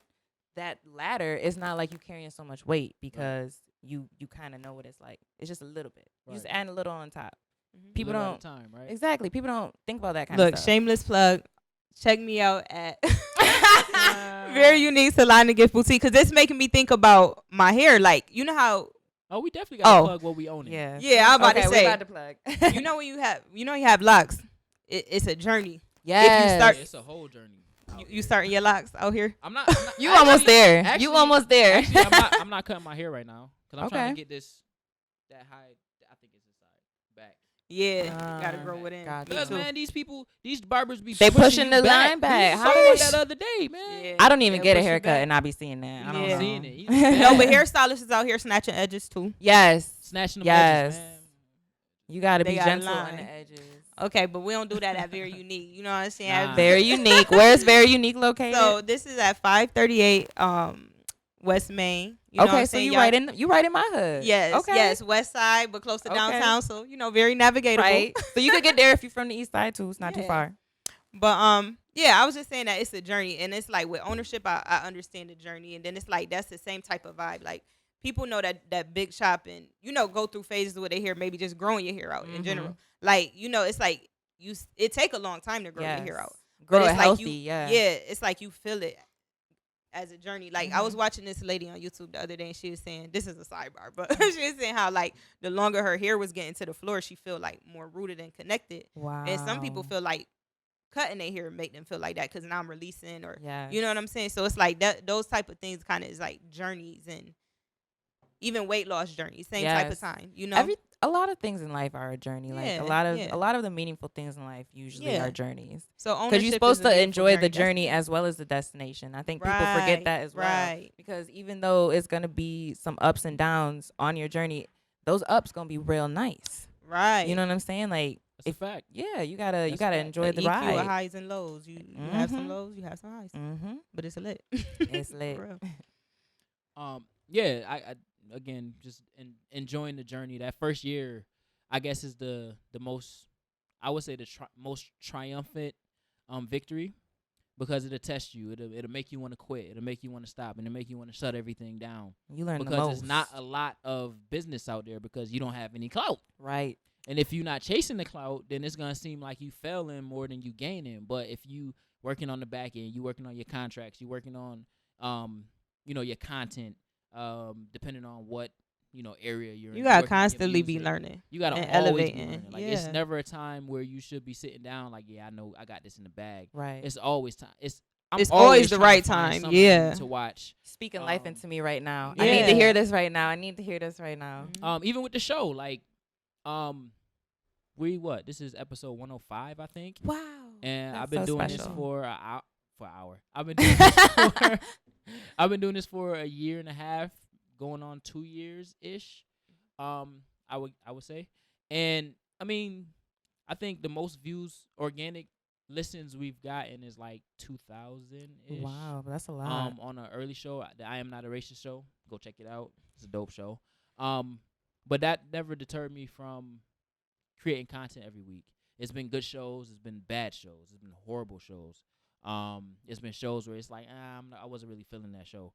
ladder, it's not like you carrying so much weight, because you kind of know what it's like. It's just a little bit. You just Right. add a little on top. Mhm. People Little don't at a time, right? exactly. People don't think about that kind look, of stuff. shameless plug. Check me out at Very Unique Salon and Gift Boutique, because it's making me think about my hair. Like, you know how Oh, we definitely got to Oh. plug what we own. Yeah. Yeah, I'm about okay, to we say. about to plug. you know when you have locks, it's a journey. Yes. start- It's a whole journey. You starting your locks out here? I'm not You actually- almost there. actually- you almost there. Actually, I'm not cutting my hair right now because I'm trying Okay. to get this that high. I think it's inside back. Yeah, gotta grow it in. gotcha. Me Because too. man, these barbers be They pushing pushing you the back. line back. We How saw do that they- other day, man. Yeah. I don't even They'll get a push you haircut back. and I be seeing that. I don't Yeah. know. Seeing it. No, but hairstylists is out here snatching edges too. Yes. Snatching them Yes. edges, man. You got to They be got gentle on line. the edges. Okay, but we don't do that at Very Unique. You know what I'm saying? Nah. Very unique. Where's Very Unique located? So this is at 538 West Main. You know what okay, I'm so saying? you Y'all- right in my hood. Yes, Okay. yes, West Side, but close to Okay. downtown. So very navigatable. Right. So you could get there if you're from the east side too. It's not too Yeah. far. But yeah, I was just saying that it's a journey, and it's like with ownership, I understand the journey, and then it's like that's the same type of vibe. Like people know that big shop, and go through phases where they hair maybe just growing your hair out in general. Like it's like it take a long time to grow your hair out. Grow But it it's healthy. like yeah. it's like you feel it as a journey. Like I was watching this lady on YouTube the other day, and she was saying, this is a sidebar, but she was saying how like the longer her hair was getting to the floor, she feel like more rooted and connected. Wow. And some people feel like cutting their hair make them feel like that because now I'm releasing, or Yes. you know what I'm saying. So it's like that. Those type of things kind of is like journeys, and even weight loss journeys, same type of time. You know, a lot of things in life are a journey. Like Yeah, a lot of the meaningful things in life usually are journeys. So because you're ownership supposed is a to beautiful enjoy the journey. journey as well as the destination. I think people forget that as well. Because even though it's gonna be some ups and downs on your journey, those ups gonna be real nice. Right. You know what I'm saying? Like, That's a fact. Yeah, you gotta enjoy the EQ ride. of highs and lows. You have some lows, you have some highs. But it's lit. It's lit. For real. Yeah, I again just enjoying the journey. That first year, I guess, is the most, I would say, the most triumphant victory, because it'll test you. It'll make you want to quit. It'll make you want to stop, and it'll make you want to shut everything down. You learn because the most. there's not a lot of business out there because you don't have any clout. Right. And if you're not chasing the clout, then it's gonna seem like you failing more than you gaining. But if you working on the back end, you working on your contracts, you working on your content, depending on what area you're in. You gotta constantly be learning. You gotta and always be elevating. learning. Like it's never a time where you should be sitting down like, yeah, I know I got this in the bag. Right. It's always time. It's always the trying right to find time. something Yeah. to watch. Speaking life into me right now. Yeah. I need to hear this right now. I need to hear this right now. Even with the show, like, this is episode 105, I think. Wow. And That's I've been so doing special. this for an hour. I've been doing this for I've been doing this for a year and a half, going on 2 years ish. I would say. And I mean, I think the most views, organic listens we've gotten is like 2,000 ish. Wow, that's a lot. On an early show, the I Am Not a Racist show. Go check it out. It's a dope show. But that never deterred me from creating content every week. It's been good shows. It's been bad shows. It's been horrible shows. It's been shows where it's like, I wasn't really feeling that show.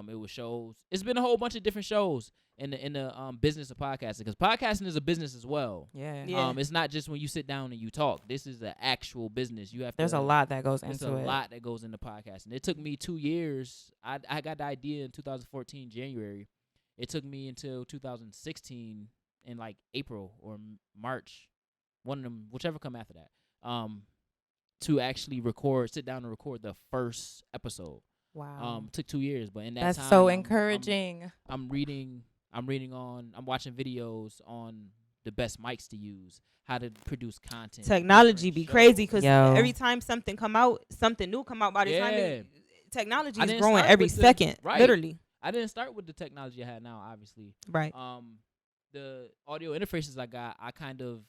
It was shows. It's been a whole bunch of different shows in the business of podcasting, because podcasting is a business as well. Yeah. It's not just when you sit down and you talk. This is an actual business. There's a lot that goes into it. There's a lot that goes into podcasting. It took me 2 years. I got the idea in 2014 January. It took me until 2016 in like April or March, one of them, whichever come after that, to actually sit down and record the first episode. Wow. Took 2 years, but in that That's time, so encouraging. I'm watching videos on the best mics to use, how to produce content. Technology be crazy because Yo. every time something new come out by the time technology is growing start every with second, right. Literally. I didn't start with the technology I had now, obviously. Right. The audio interfaces I got, I kind of,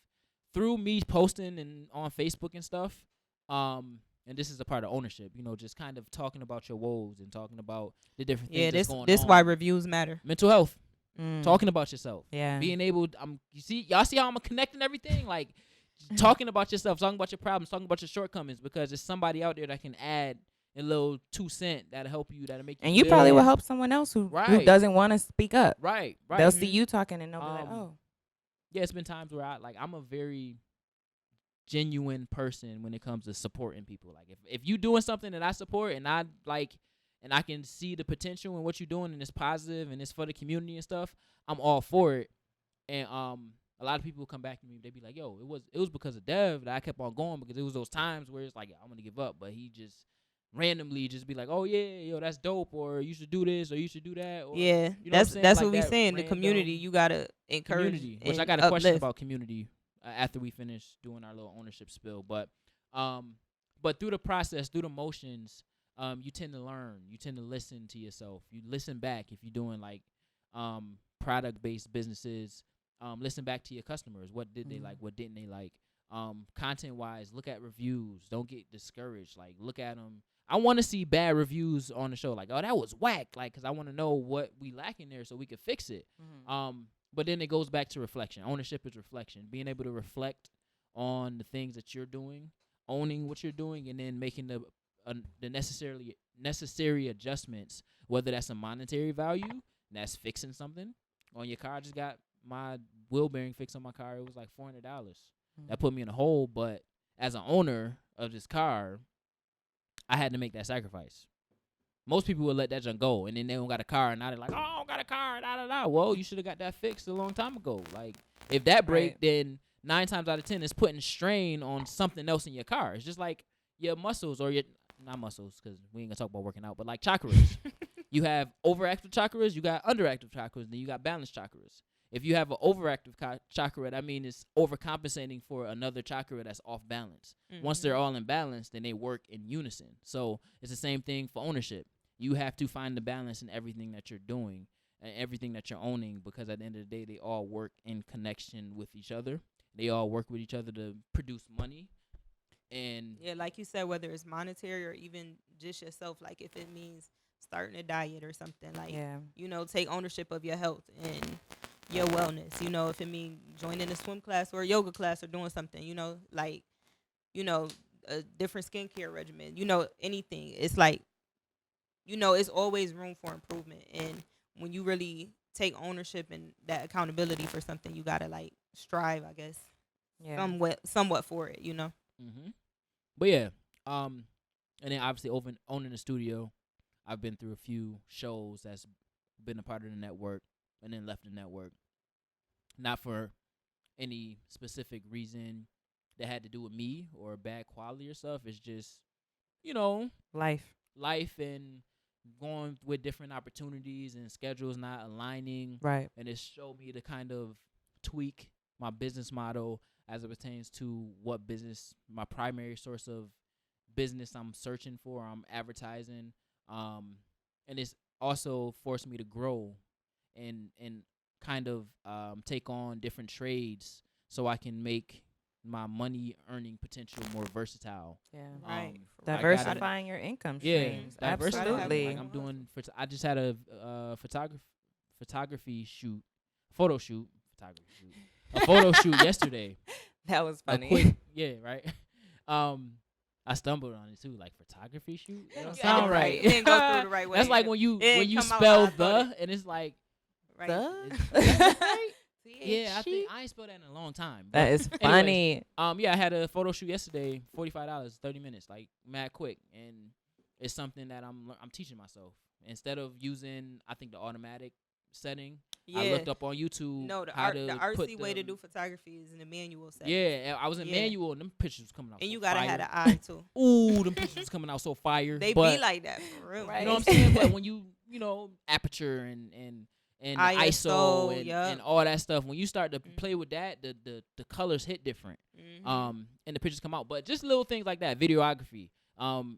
through me posting and on Facebook and stuff, and this is a part of ownership, just kind of talking about your woes and talking about the different things that's going on. This why reviews matter. Mental health, talking about yourself, being able, y'all see how I'm connecting everything, like talking about yourself, talking about your problems, talking about your shortcomings, because there's somebody out there that can add a little 2 cents that'll help you, that'll make you. And you probably will help someone else who doesn't want to speak up. Right. They'll see you talking and they'll be like, oh. Yeah, it's been times where I'm a very genuine person when it comes to supporting people. Like if you doing something that I support and I like, and I can see the potential in what you're doing and it's positive and it's for the community and stuff, I'm all for it. And a lot of people come back to me, they be like, yo, it was because of Dev that I kept on going, because it was those times where it's like, I'm gonna give up, but he just randomly just be like, oh yeah, yo, that's dope, or you should do this, or you should do that. Or, that's what we saying. The community, you gotta encourage community, which I got a question about community after we finish doing our little ownership spill. But through the process, through the motions, you tend to learn. You tend to listen to yourself. You listen back if you're doing like product-based businesses. Listen back to your customers. What did they like? What didn't they like? Content-wise, look at reviews. Don't get discouraged. Like, look at them. I want to see bad reviews on the show. Like, oh, that was whack. Like, because I want to know what we lack in there so we can fix it. But then it goes back to reflection. Ownership is reflection. Being able to reflect on the things that you're doing, owning what you're doing, and then making the necessary adjustments, whether that's a monetary value, that's fixing something. On your car, I just got my wheel bearing fixed on my car. It was like $400. That put me in a hole, but as an owner of this car, I had to make that sacrifice. Most people will let that junk go, and then they don't got a car, and now they're like, oh, I don't got a car, da da da. Well, you should have got that fixed a long time ago. Like, if that break, Right. then 9 times out of 10, it's putting strain on something else in your car. It's just like your muscles or your, not muscles, because we ain't gonna talk about working out, but like chakras. You have overactive chakras, you got underactive chakras, then you got balanced chakras. If you have an overactive chakra, that means it's overcompensating for another chakra that's off balance. Once they're all in balance, then they work in unison. So it's the same thing for ownership. You have to find the balance in everything that you're doing and everything that you're owning, because at the end of the day, they all work in connection with each other. They all work with each other to produce money. And Yeah, like you said, whether it's monetary or even just yourself, like if it means starting a diet or something, like, Yeah. you know, take ownership of your health and your wellness. You know, if it means joining a swim class or a yoga class or doing something, you know, like, you know, a different skincare regimen, you know, anything. It's like, you know, it's always room for improvement. And when you really take ownership and that accountability for something, you gotta like strive, I guess, Yeah. somewhat for it, you know. But yeah, and then obviously owning the studio, I've been through a few shows that's been a part of the network and then left the network. Not for any specific reason that had to do with me or bad quality or stuff. It's just, you know, Life. and going with different opportunities and schedules not aligning. Right. And it showed me to kind of tweak my business model as it pertains to what business, my primary source of business I'm searching for, I'm advertising. And it's also forced me to grow and kind of take on different trades so I can make my money earning potential more versatile. Yeah. Right. Diversifying your income streams. diversifying. Absolutely. Like I'm doing. I just had a photography shoot, a photo shoot yesterday. That was A funny. quick, yeah, right. I stumbled on it too, like photography shoot. It don't sound right. It didn't go through the right way. That's like when you It come out spell how I thought and it's like Right. right? Yeah, I think I ain't spelled that in a long time. That But is anyways, funny. yeah, I had a photo shoot yesterday, $45, 30 minutes, like mad quick, and it's something that I'm teaching myself. Instead of using, I think, the automatic setting, Yeah. I looked up on YouTube. No, the how to put artsy way to do photography is in the manual setting. Yeah, I was in Yeah. manual, and them pictures was coming out. And so you gotta fire. have an eye too. Ooh, them pictures was coming out so fire. They but, be like that for real. Right. You know what I'm saying? But when you know, aperture and ISO and, yup. and all that stuff, when you start to play with that, the colors hit different. Mhm. And the pictures come out. But just little things like that, videography.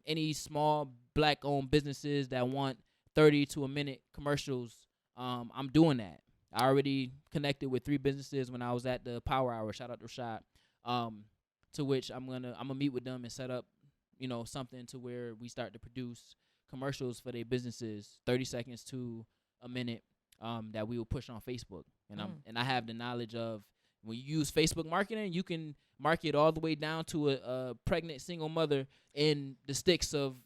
Any small black owned businesses that want 30 to a minute commercials, I'm doing that. I already connected with 3 businesses when I was at the Power Hour. Shout out to Rashad. To which I'm gonna meet with them and set up, you know, something to where we start to produce commercials for their businesses, 30 seconds to a minute, that we will push on Facebook. And I have the knowledge of when you use Facebook marketing, you can market all the way down to a pregnant single mother in the sticks of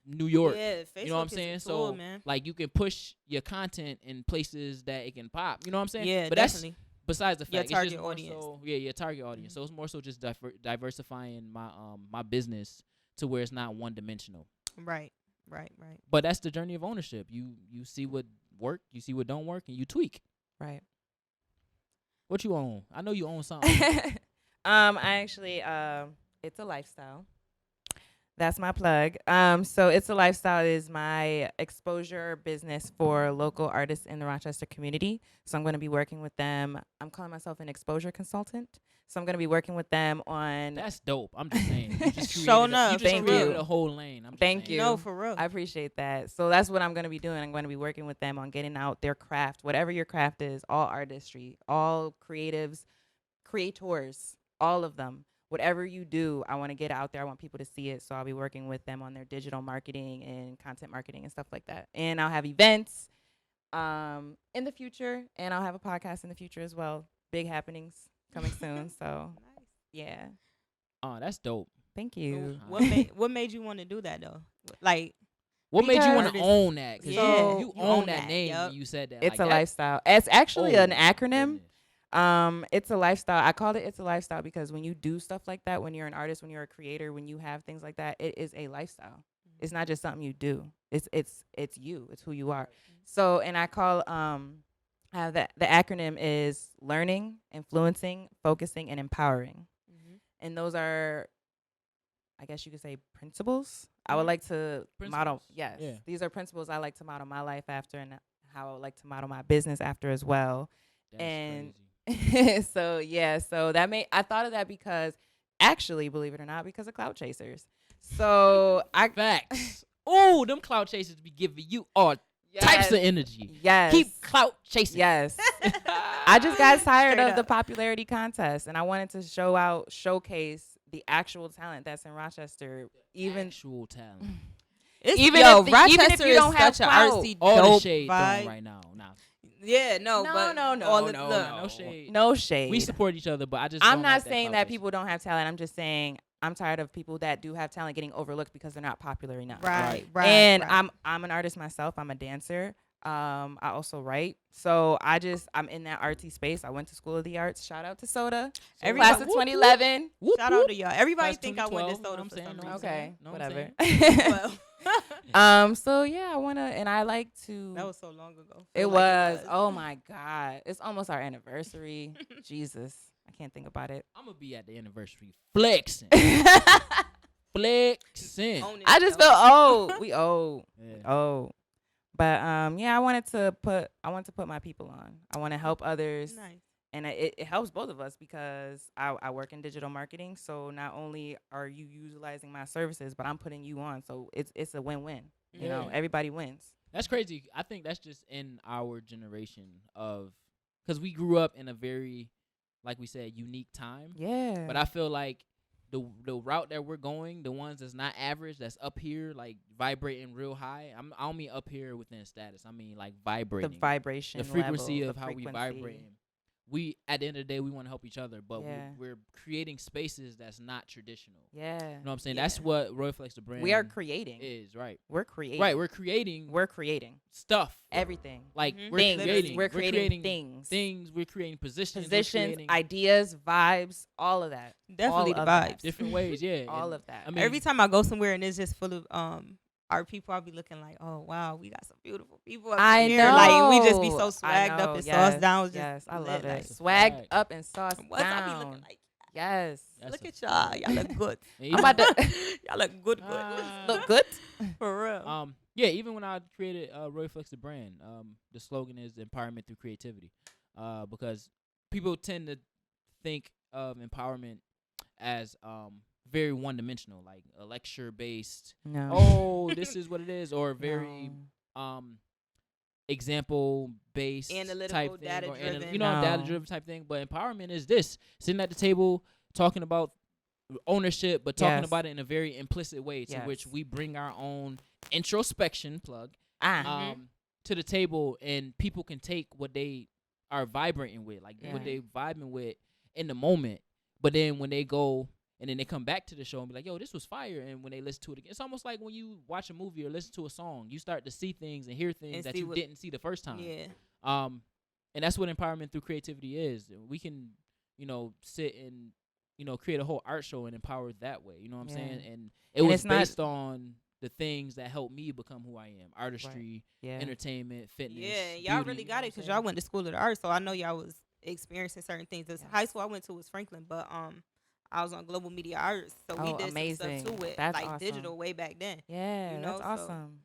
New York. Yeah, Facebook You know what I'm is a saying? tool, So man. like you can push your content in places that it can pop. You know what I'm saying? Yeah, but definitely. that's besides the fact Your it's target just more audience. so, your target audience. So it's more so just diversifying my business to where it's not one dimensional. Right. But that's the journey of ownership. You see what work, you see what don't work, and you tweak. Right. What you own? I know you own something. I actually, it's a lifestyle. That's my plug. So It's a Lifestyle is my exposure business for local artists in the Rochester community. So I'm going to be working with them. I'm calling myself an exposure consultant. So I'm going to be working with them on. That's dope. I'm just saying. You just Showing created up. you just Thank created you. a whole lane. I'm just Thank saying. you. No, for real. I appreciate that. So that's what I'm going to be doing. I'm going to be working with them on getting out their craft, whatever your craft is, all artistry, all creatives, creators, all of them. Whatever you do, I want to get out there. I want people to see it. So I'll be working with them on their digital marketing and content marketing and stuff like that. And I'll have events in the future, and I'll have a podcast in the future as well. Big happenings coming soon. So, yeah. Oh, that's dope. Thank you. What made you want to do that though? Like, What made you want to Because- own that? 'Cause Yeah, you you own own that that, name yup. when you said that. It's like a that- lifestyle. It's actually an Oh, acronym. goodness. It's a lifestyle. I called it It's a Lifestyle because when you do stuff like that, when you're an artist, when you're a creator, when you have things like that, it is a lifestyle. It's not just something you do. It's you. It's who you are. So, and I call the acronym is learning, influencing, focusing, and empowering. And those are, I guess you could say, principles. I would like to model. Yes, these are principles I like to model my life after, and how I would like to model my business after as well. That's and crazy. so I thought of that because, actually, believe it or not, because of cloud chasers. So Facts. Oh, them cloud chasers be giving you all types of energy. Yes. Keep clout chasing. Yes. I just got tired Straight of the up. popularity contest, and I wanted to showcase the actual talent that's in Rochester. Even Actual talent. Rochester you don't is have such an clout. artsy, All the dope shade vibe. thrown right now. Nah. Yeah, no, No, but no, no, all of- no, look, No shade. no shade. We support each other, but I just I'm don't not like saying clout that chasing. people don't have talent. I'm just saying I'm tired of people that do have talent getting overlooked because they're not popular enough. Right. And right. I'm an artist myself. I'm a dancer. I also write. So I'm in that artsy space. I went to School of the Arts. Shout out to Soda. Class of 2011. Shout out to y'all. Everybody Class think I went to 2012, Soda know what I'm for saying? some Know reason. what I'm Okay, saying? Know what whatever. Well, So yeah, I wanna, and I like to. that was so long ago. It Feel was. like Oh my God. It's almost our anniversary. Jesus. I can't think about it. I'm gonna be at the anniversary flexing. Flexing. Own it, I just though. feel old. We old. Yeah. Oh. But yeah, I wanted to put my people on. I want to help others. Nice. And it helps both of us because I work in digital marketing. So not only are you utilizing my services, but I'm putting you on. So it's a win-win. You know, Yeah. everybody wins. That's crazy. I think that's just in our generation of, because we grew up in a very, like we said, unique time. Yeah. But I feel like the route that we're going, the ones that's not average, that's up here, like vibrating real high. I don't mean up here within status. I mean like vibrating. the vibration, the frequency level, of the how we frequency. vibrate. We at the end of the day, we want to help each other, but Yeah. we're creating spaces that's not traditional. Yeah. You know what I'm saying? Yeah. That's what RoyalFlexTheBrand We are creating. is, right? We're creating. Right, we're creating We're creating stuff. everything. Like Mhm. we're Things. creating, We're creating things. things. We're creating positions. we're Positions, creating ideas, vibes, all of that. Definitely All the of vibes. that. different ways. Yeah, All and of that. I mean, Every time I go somewhere and it's just full of our people, I'll be looking like, oh wow, we got some beautiful people up I in here. know. Like we just be so I swagged up know. and Yes. sauced down. Just Yes, I lit, love like, it. That's a Swagged fact. up and sauced Once I be down. looking like, Yes. That's look a at y'all, y'all look good. and I'm even- about to Y'all look good, look good. for real. Yeah, even when I created RoyalFlexTheBrand, the slogan is empowerment through creativity, because people tend to think of empowerment as very one-dimensional, like a lecture-based. No. Oh, this is what it is, or very example-based Analytical, type thing, data-driven. No. data-driven type thing. But empowerment is this: sitting at the table, talking about ownership, but talking Yes. about it in a very implicit way, to which Yes. we bring our own introspection plug Ah. to the table, and people can take what they are vibrating with, like Yeah. what they vibing with in the moment. But then when they go and then they come back to the show and be like, yo, this was fire. And when they listen to it again, it's almost like when you watch a movie or listen to a song, you start to see things and hear things And that see you what- didn't see the first time. Yeah. And that's what empowerment through creativity is. We can, sit and, create a whole art show and empower it that way. You know what I'm saying? And it And was it's not- based on the things that helped me become who I am: artistry, Yeah. entertainment, fitness. Yeah, y'all beauty, really you know got what it I'm because saying? y'all went to school of the arts, so I know y'all was experiencing certain things. This Yes. high school I went to was Franklin, but I was on global media arts, so we Oh, did amazing. some stuff to it, That's like awesome. digital way back then. Yeah, you know, that's so- awesome.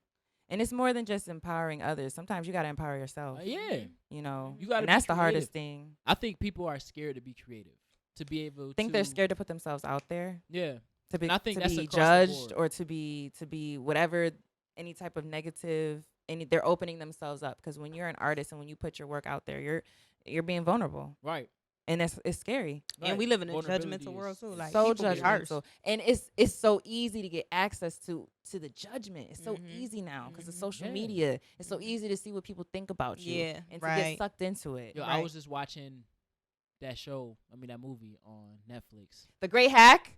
And it's more than just empowering others. Sometimes you got to empower yourself. Yeah. You know, You gotta and be that's the creative. hardest thing. I think people are scared to be creative, to be able I think to they're scared to put themselves out there, Yeah. to be And I think that's be across the judged, board. or to be whatever, any type of negative. They're opening themselves up, because when you're an artist and when you put your work out there, you're being vulnerable, Right. and it's scary. And we live in a Vulnerability judgmental world is- too. is Like So people get harsh. judgmental, and it's so easy to get access to the judgment. It's so Mhm. easy now because of Mhm. social Yeah. media. It's so easy to see what people think about you, Yeah, and to right. get sucked into it. Yo, I Right. was just watching that movie on Netflix. The Great Hack,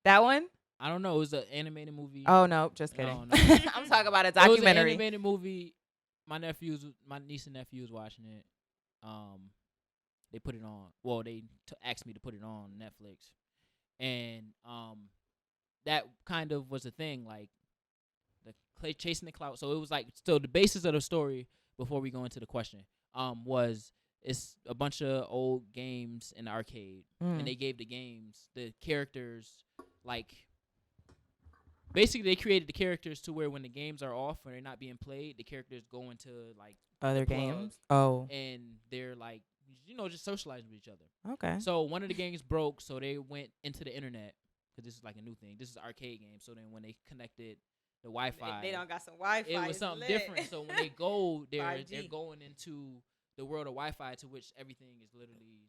that one. I don't know. It was an animated movie. Oh no, just No, kidding. no. I'm talking about a It was an documentary. animated movie. My niece and nephew was watching it. They put it on. Well, they asked me to put it on Netflix, and that kind of was a thing. Like, chasing the clout. So it was like, so the basis of the story before we go into the question, was it's a bunch of old games in the arcade, and they gave the characters, like, basically they created the characters to where when the games are off or they're not being played, the characters go into like Other the games. plug, and they're like, just socializing with each other. Okay. So one of the games broke, so they went into the internet, because this is like a new thing. This is an arcade game. So then when they connected the Wi-Fi, They don't got some Wi-Fi. it was something different. So when they go there, 5G. they're going into the world of Wi-Fi, to which everything is literally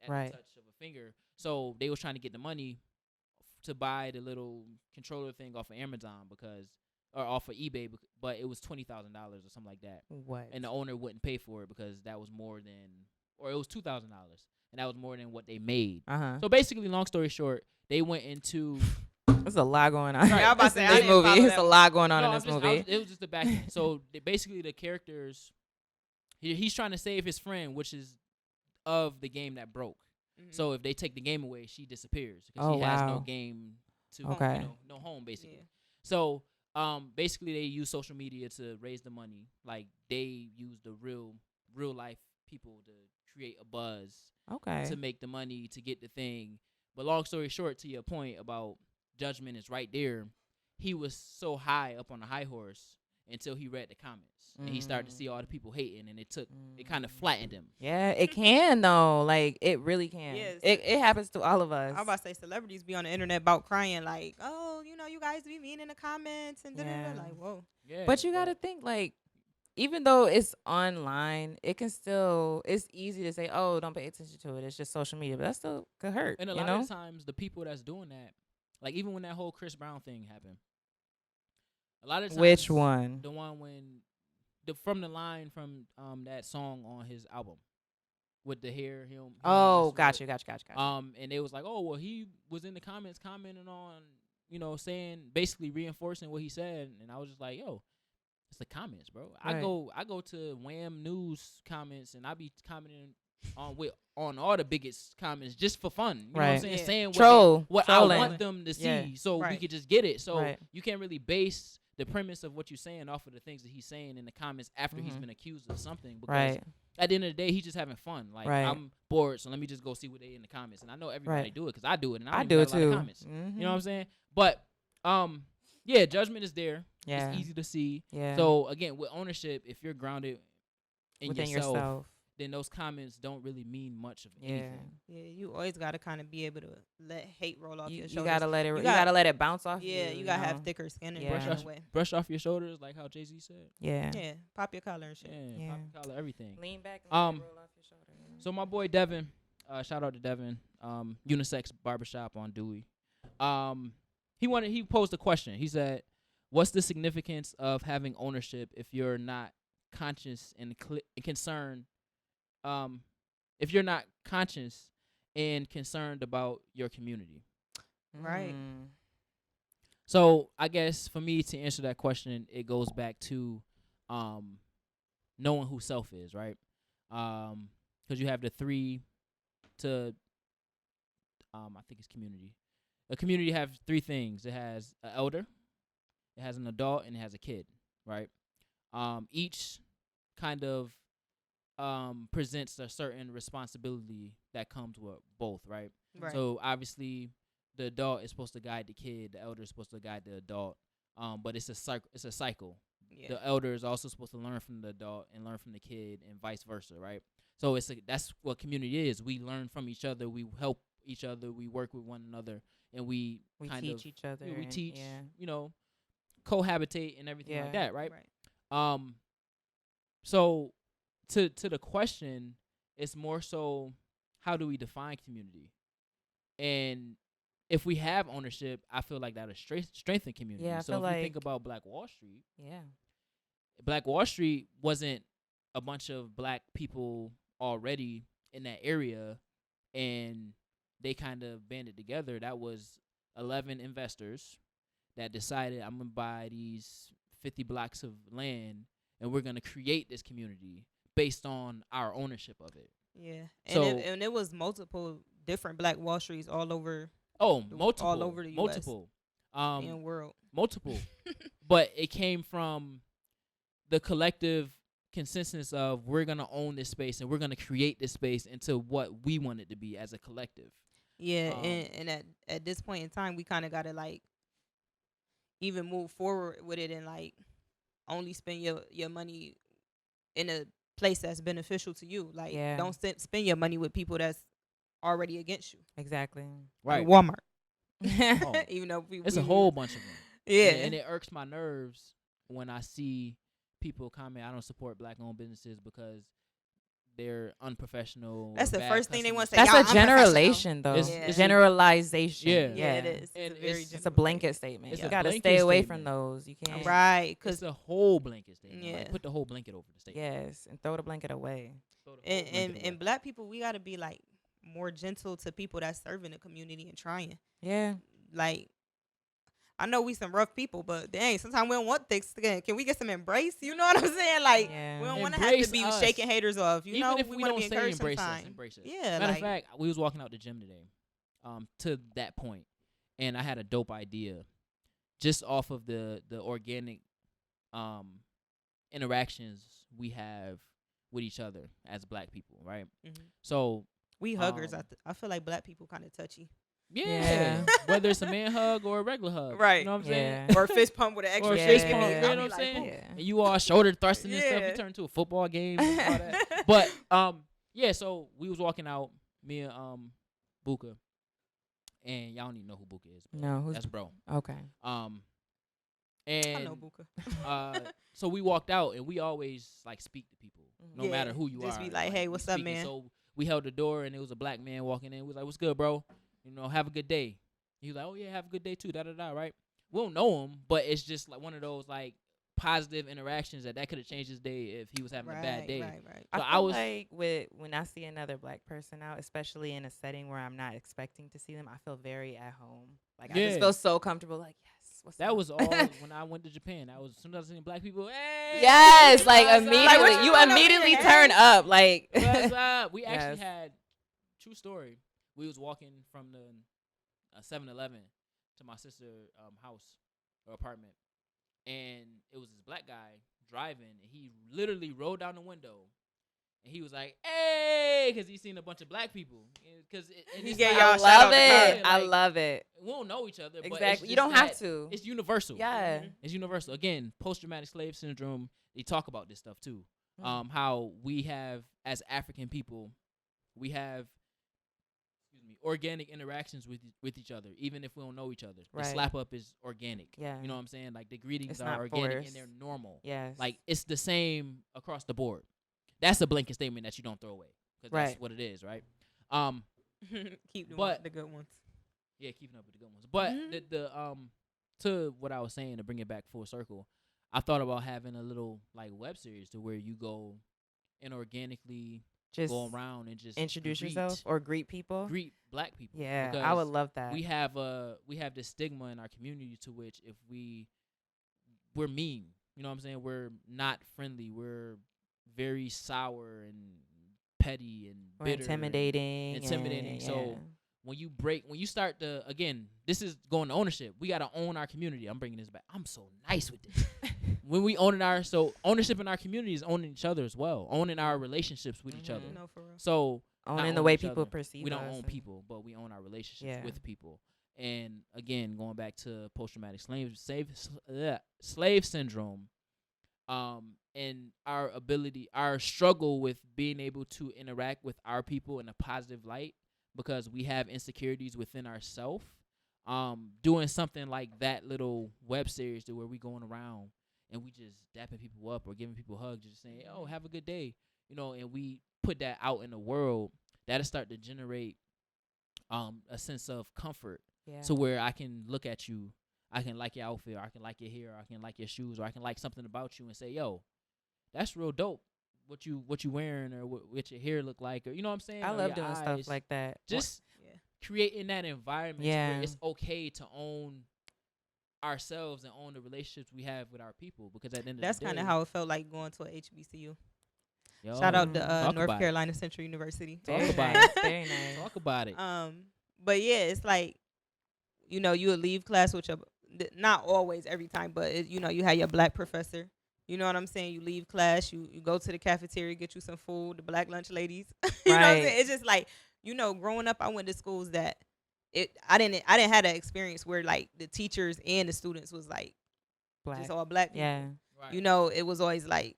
at Right. the touch of a finger. So they was trying to get the money to buy the little controller thing off of Amazon or off of eBay, but it was $20,000 or something like that. What? And the owner wouldn't pay for it because that was more than, or it was $2,000, and that was more than what they made. So basically, long story short, they went into. There's a lot going on. Right. Yeah, I was about to say, I this didn't movie. follow There's that a one. lot going on No, in this I'm just- movie. it was just the back end. So basically, the characters, he's trying to save his friend, which is of the game that broke. Mhm. So if they take the game away, she disappears because Oh, she has wow. no game to, Okay. no home basically. Yeah. So basically, they use social media to raise the money. Like they use the real life people to create a buzz Okay. to make the money to get the thing. But long story short, to your point about judgment is right there. He was so high up on the high horse until he read the comments, and he started to see all the people hating, and it kind of flattened him. Yeah, it can though. Like it really can. Yes. It happens to all of us. I was about to say celebrities be on the internet about crying like, oh, you guys be mean in the comments and Yeah. like, whoa. Yeah, But you gotta think like, even though it's online, it can still. It's easy to say, oh, don't pay attention to it. It's just social media, but that still could hurt. and a you lot know? of the times, the people that's doing that, like even when that whole Chris Brown thing happened, a lot of times, Which one? The one from the line from that song on his album with the hair. Him Oh, messing gotcha. with- and they was like, oh well, he was in the comments commenting on, saying basically reinforcing what he said, and I was just like, yo, it's the comments, bro. Right. I go to Wham News comments, and I be commenting on all the biggest comments just for fun. You know what I'm Right. saying? Yeah. Saying what I Trolling. want them to see, Yeah. so we Right. could just get it. So Right. you can't really base the premise of what you're saying off of the things that he's saying in the comments after he's been accused of something. Because Right. at the end of the day, he's just having fun. Like Right. I'm bored, so let me just go see what they in the comments. And I know everybody Right. do it because I do it, and I I don't do even it got a lot of too. comments. Mhm. You know what I'm saying? But yeah, judgment is there. Yeah. It's easy to see. Yeah. So again, with ownership, if you're grounded in within yourself, yourself. then those comments don't really mean much of Yeah. anything. Yeah, you always gotta kind of be able to let hate roll off You, your you shoulders. gotta let it. You You got- gotta let it bounce off. Yeah, you gotta have thicker skin and Yeah. brush Brush, it away. brush off your shoulders, like how Jay-Z said. Yeah. Yeah, pop your collar and shit. Yeah, Yeah. pop your collar, everything. Lean back. And Um, let it roll off your shoulder. you know? So my boy Devin, shout out to Devin, Unisex Barbershop on Dewey. He posed a question. He said, "What's the significance of having ownership if you're not conscious and concerned? If you're not conscious and concerned about your community?" Right. Mm. So I guess for me to answer that question, it goes back to knowing who self is, right? Because you have the three to I think it's community. A community have three things. It has an elder, it has an adult, and it has a kid, right? Each kind of presents a certain responsibility that comes with both, right? Right. So obviously, the adult is supposed to guide the kid. The elder is supposed to guide the adult. But it's a cycle. It's a cycle. yeah. The elder is also supposed to learn from the adult and learn from the kid, and vice versa, right? So that's what community is. We learn from each other. We help each other. We work with one another, and we kind teach of each other. we and- teach. Yeah. Cohabitate and everything like Yeah. that, right? Right. So to the question, it's more so how do we define community? And if we have ownership, I feel like that'll strengthen community. Yeah, I so feel if you like- think about Black Wall Street, Yeah. Black Wall Street wasn't a bunch of black people already in that area, and they kind of banded together. That was 11 investors that decided, I'm going to buy these 50 blocks of land, and we're going to create this community based on our ownership of it. Yeah. So- And it was multiple different Black Wall Streets all over. Oh, The- multiple. all over the US. multiple. In world. Multiple. But it came from the collective consensus of we're going to own this space and we're going to create this space into what we want it to be as a collective. Yeah, and at this point in time, we kind of got to like even move forward with it and like only spend your money in a place that's beneficial to you. Like, don't spend your money with people that's already against you. Exactly. Right. Like Walmart. Oh. Even though it's a whole bunch of them. Yeah. And it irks my nerves when I see people comment, I don't support black-owned businesses because they're unprofessional. That's the first thing they want to say. That's a generalization, though. It's generalization. Yeah, it is. And it's a blanket statement. It's you a got to blanket stay away statement. from those. You can't. Right. Cause it's a whole blanket statement. Yeah. Like, put the whole blanket over the statement. Yes, and throw the blanket away. And black people, we got to be like more gentle to people that's serving the community and trying. Yeah. Like, I know we some rough people, but dang, sometimes we don't want thick skin. Can we get some embrace? You know what I'm saying? Like, we don't want to have to be shaking haters off. You Even know, if we we want to don't be say encouraged embrace sometimes. us, embrace us. Yeah. Matter of fact, we was walking out the gym today, to that point, and I had a dope idea, just off of the organic, interactions we have with each other as black people, right? Mm-hmm. So we huggers. I feel like black people kind of touchy. Yeah. Whether it's a man hug or a regular hug. Right. You know what I'm saying? Or a fist pump with an extra or a shake. fist pump, You you know what I'm like, saying? Yeah. And you all shoulder thrusting and stuff. You turn into a football game and all that. But yeah, so we was walking out, me and Buka. And y'all don't even know who Buka is. No, that's bro. Okay. And I know Buka. so we walked out and we always like speak to people, no matter who you just are. Just be like, hey, what's up, man? So we held the door and it was a black man walking in. We was like, what's good, bro? You know, have a good day. He was like, oh, yeah, have a good day, too, da-da-da, right? We don't know him, but it's just like one of those, like, positive interactions that could have changed his day if he was having a bad day. Right. So I feel like when I see another black person out, especially in a setting where I'm not expecting to see them, I feel very at home. Like, I just feel so comfortable, like, yes, what's that up? was all when I went to Japan. That was as soon as I seen black people, hey! Yes, like, immediately. You immediately turn up, like. We actually had, true story, we was walking from the 7-Eleven to my sister's house or apartment, and it was this black guy driving, and he literally rolled down the window, and he was like, "Hey," because he seen a bunch of black people. Because I love it. I love it. We don't know each other, exactly. But it's you don't have to. It's universal. Yeah, it's universal. Again, post-traumatic slave syndrome. They talk about this stuff too. How we have, as African people, we have organic interactions with each other, even if we don't know each other. The slap up is organic. Yeah. You know what I'm saying? Like the greetings it's are organic forced. and they're normal. Yes. Like it's the same across the board. That's a blanket statement that you don't throw away because that's what it is, right? Keep doing the good ones. Yeah, keeping up with the good ones. But the to what I was saying, to bring it back full circle, I thought about having a little like web series to where you go and organically just go around and just introduce yourself or greet people. Greet black people. Yeah, I would love that. We have this stigma in our community to which if we're mean. You know what I'm saying? We're not friendly. We're very sour and petty and bitter. Intimidating. So when you start to, again, this is going to ownership. We got to own our community. I'm bringing this back. I'm so nice with this. When we ownership in our community is owning each other as well, owning our relationships with each other. No, for real. So owning the way people perceive us. We don't own people, but we own our relationships with people. And again, going back to post-traumatic slave syndrome, and our struggle with being able to interact with our people in a positive light because we have insecurities within ourselves. Doing something like that little web series to where we going around and we just dapping people up or giving people hugs, just saying, "Oh, have a good day," and we put that out in the world. That'll start to generate a sense of comfort, to where I can look at you, I can like your outfit, or I can like your hair, or I can like your shoes, or I can like something about you and say, "Yo, that's real dope. What you wearing, or what your hair look like, or you know what I'm saying?" I or love doing stuff like that. Just creating that environment where it's okay to own ourselves and own the relationships we have with our people, because at the end of the day, that's kind of how it felt like going to a HBCU. Yo, shout out to North Carolina Central University. Talk about it. Very nice. Talk about it. But yeah, it's like, you would leave class with your not always every time, but you know, you had your black professor. You know what I'm saying? You leave class, you go to the cafeteria, get you some food, the black lunch ladies. You know what I'm saying? It's just like, you know, growing up, I went to schools that I didn't have that experience where like the teachers and the students was like just all black people. Yeah. Right. You know, it was always like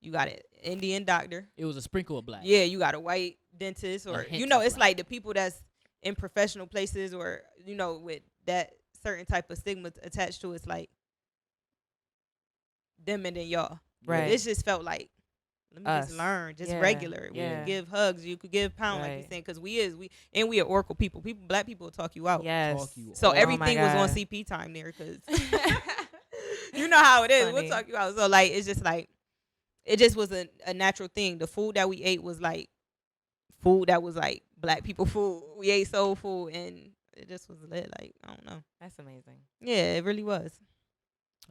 you got an Indian doctor. It was a sprinkle of black. Yeah, you got a white dentist, or you know, it's like the people that's in professional places, or you know, with that certain type of stigma attached to it's like them and then y'all. Right. It just felt like, let me just learn, just regular. We could give hugs, you could give pound, like you saying, because we are Oracle people. Black people will talk you out. Yes. So everything was on CP time there, because you know how it is. Funny. We'll talk you out. So like, it's just like, it just was a natural thing. The food that we ate was like food that was like black people food. We ate soul food, and it just was lit. Like, I don't know. That's amazing. Yeah, it really was.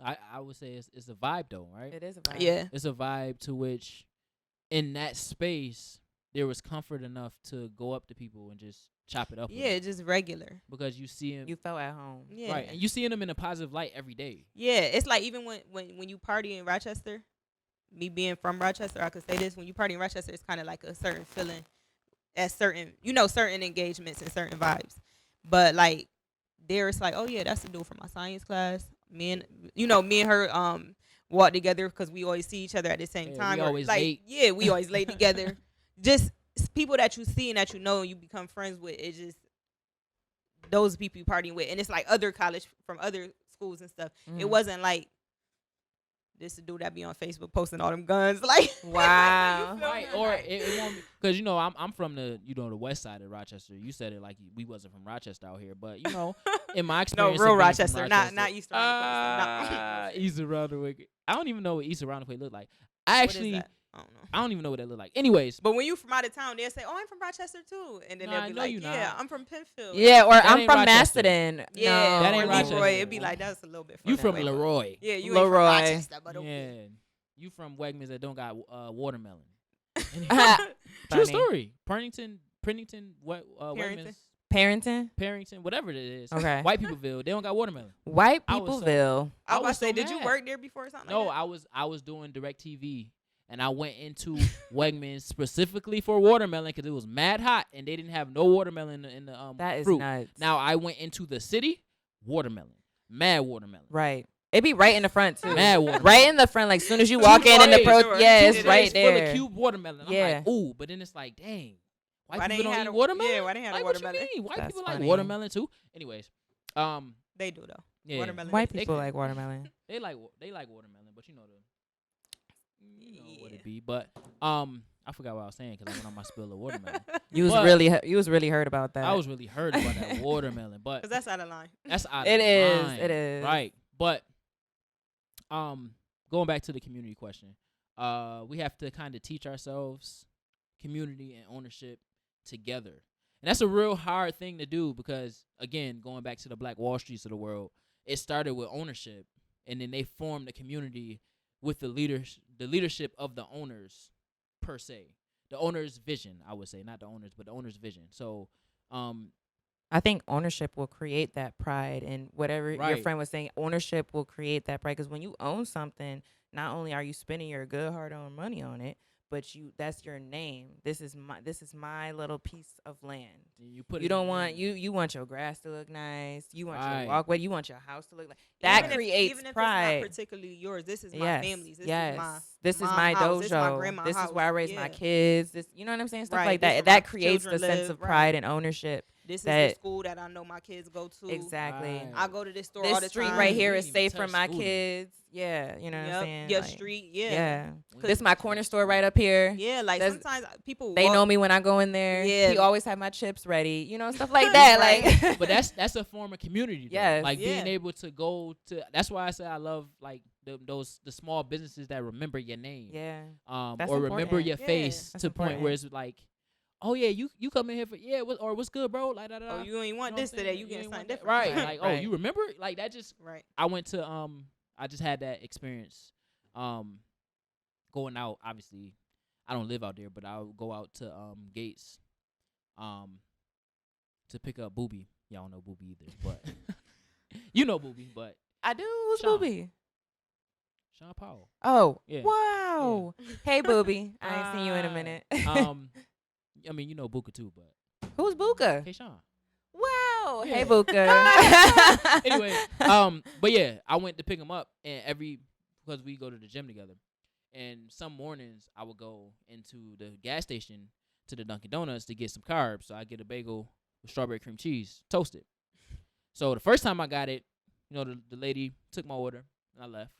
I would say it's a vibe though, right? It is a vibe. Yeah. It's a vibe to which in that space there was comfort enough to go up to people and just chop it up. Yeah, just regular. Because you see him. You felt at home. Yeah. Right. And you seeing them in a positive light every day. Yeah. It's like even when you party in Rochester, me being from Rochester, I could say this, when you party in Rochester, it's kind of like a certain feeling at certain engagements and certain vibes. But like there, it's like, oh yeah, that's the dude from my science class. Me and her walk together because we always see each other at the same time. We always like, late. Yeah, we always late together. Just people that you see and that you know and you become friends with. It's just those people you partying with, and it's like other college from other schools and stuff. It wasn't like this dude that be on Facebook posting all them guns. Like, wow. Right. Or it won't be, because you know I'm from the the west side of Rochester. You said it like we wasn't from Rochester out here, but you know in my experience, no, real Rochester, not East Roundaway. East Roundaway. I don't even know what East Roundaway look like. I don't know. I don't even know what that look like. Anyways, but when you from out of town, they'll say, "Oh, I'm from Rochester too," and then they'll be like, "Yeah, I'm from Penfield." Yeah, or I'm from Rochester. Macedon. Yeah, no. That ain't or Rochester. Leroy. It'd be like that's a little bit. You from Leroy? Yeah, you Leroy. ain't from Rochester, but okay. Yeah, you from Wegmans that don't got watermelon. Funny. True story. Pennington, Wegmans. Parrington, whatever it is. Okay. White Peopleville, they don't got watermelon. White I was Peopleville. I was about to say, so did you mad. work there before or something? No, like that? I was doing DirecTV, and I went into Wegmans specifically for watermelon because it was mad hot and they didn't have no watermelon in the That is fruit. nuts. Now I went into the city, mad watermelon. Right. It be right in the front too. Mad watermelon. Right in the front, like soon as you walk in the Sure. yeah, it's Two right plates full there. of cube watermelon. Yeah. I'm like, ooh, but then it's like, dang, Why white they people ain't don't had eat a- watermelon. yeah, why they had a like, watermelon? What you mean? White That's people funny. like watermelon too. Anyways, They do though. yeah, Watermelon. White they- people like watermelon. they like watermelon, but you know what it be. But I forgot what I was saying because I went on my spill of watermelon. You was really hurt about that. I was really hurt about that watermelon, but Cause that's out of line. that's out It of is. line. It is. Right. But going back to the community question, we have to kind of teach ourselves community and ownership together. And that's a real hard thing to do because, again, going back to the Black Wall Streets of the world, it started with ownership, and then they formed a community with the leadership of the owners, per se. The owner's vision, I would say. Not the owners, but the owner's vision. So, I think ownership will create that pride, and whatever your Right. friend was saying, ownership will create that pride. Because when you own something, not only are you spending your good hard-earned money on it, but that's your name. This is my little piece of land. you put You it don't in want you want your grass to look nice. You want Right. your walkway. You want your house to look like that. Creates even if pride. it's not particularly yours, this is my Yes, family's. This yes. is my This is mom's my house. This is my dojo. grandma's This is house. where I raise my Yeah. kids. This, you know what I'm saying? Stuff Right. like This that. is where That my creates the children sense live. of Right. pride and ownership. This is that- the school that I know my kids go to. Exactly. Right. I go to this store all This the street time. right here We is didn't even safe for touch my schooling. kids. Yeah, you know what I'm saying? Your Like, street, yeah. Yeah. 'Cause- This my corner store right up here. Yeah, like That's- sometimes people They walk, know me when I go in there. Yeah. He always have my chips ready. You know, stuff like that. Right. Like, But that's a form of community. Though. Yes. Like being Yeah. able to go to. That's why I say I love like the small businesses that remember your name. yeah. Or That's remember important. your Yeah. face That's to the point where important. it's like, oh yeah, you come in here for what's good, bro? Like da da da. Oh, you ain't want know what this I'm today. saying? You get ain't something want that. different. Right. Right, Like right. oh, you remember? Like that just. Right. I went to I just had that experience. Going out. Obviously, I don't live out there, but I'll go out to Gates. To pick up Booby. Y'all don't know Booby either, but You know Booby, but I do. Who's Sean. Booby? Sean Powell. Oh, Yeah. wow. Yeah. Hey, Booby. I ain't seen you in a minute. I mean, you know Booka too, but Who's Buka? hey, Sean. Wow. Yeah. Hey, Buka. Anyway, but yeah, I went to pick him up, and because we go to the gym together, and some mornings I would go into the gas station to the Dunkin' Donuts to get some carbs. So I get a bagel with strawberry cream cheese, toasted. So the first time I got it, you know, the lady took my order and I left.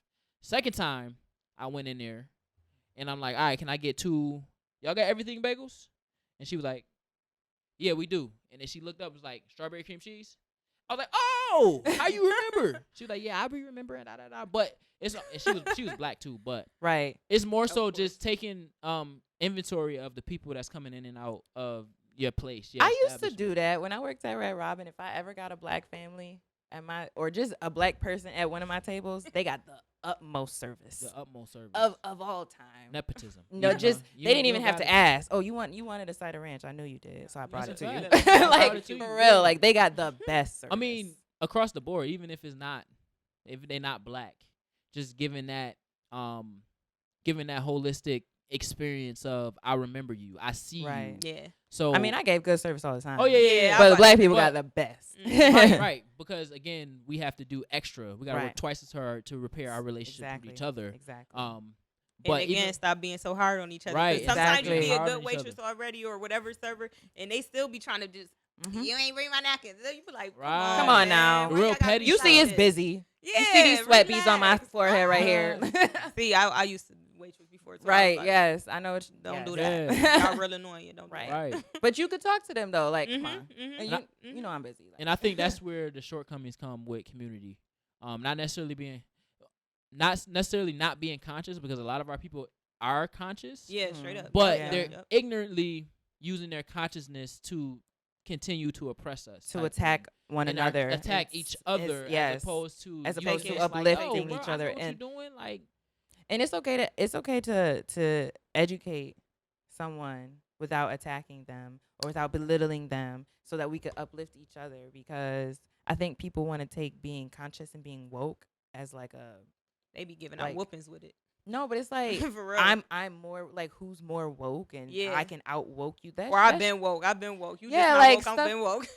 Second time I went in there, and I'm like, all right, can I get 2? Y'all got everything bagels? And she was like, yeah, we do. And then she looked up, was like, strawberry cream cheese? I was like, oh, how you remember? She was like, yeah, I be remembering, But and she was black too, but Right. it's more so just taking inventory of the people that's coming in and out of your place. Your I used to establishment. do that when I worked at Red Robin. If I ever got a black family or just a black person at one of my tables, they got the utmost service. The utmost service of all time. Nepotism. No, You know, just you they didn't you even don't have to gotta- ask. Oh, you wanted a side of ranch? I knew you did, so I brought it That's to a you. fact. I brought Like it to you. for Yeah. real, like they got the best service. I mean, across the board, even if they're not black, just giving that holistic experience of I remember you, I see Right. you. Yeah. So I mean, I gave good service all the time. oh yeah. but I black people but- got the best. right, because again, we have to do extra. We gotta work Right. twice as hard to repair our relationship with each other. Exactly. But And again, even, stop being so hard on each other. 'Cause Right, sometimes exactly. you be a Hard on good each waitress other. already or whatever server, and they still be trying to just, Mhm. you ain't bring my napkins. You be like, Right. Come on man, now. why Real y'all gotta petty be You like see, it's this? busy. Yeah, You see these sweat beads on my relax. forehead right here. See, I used to waitress before. So I was Right. like, Yes, I know. Don't do Yeah. that. Y'all real annoying. You don't do Right. that. right. But you could talk to them though. Like, come Mhm, on. mhm, And mhm, you know I'm busy. Like, And I think that's where the shortcomings come with community. Not necessarily not being conscious, because a lot of our people are conscious. Yeah, straight up. But Yeah. they're Yep. ignorantly using their consciousness to continue to oppress us. to type attack thing. one And another. attack It's- each other it's- yes. as opposed to As you opposed just to like, uplifting yo, each bro, I other. know what And- you doing, like, And it's okay to educate someone without attacking them or without belittling them, so that we could uplift each other. Because I think people want to take being conscious and being woke as like a They be giving like- out whoopings with it. no, but it's like For real. I'm more like, who's more woke, and Yeah. I can out woke you. That Or I've been woke. You Yeah, just not like woke. stuff- I've been woke.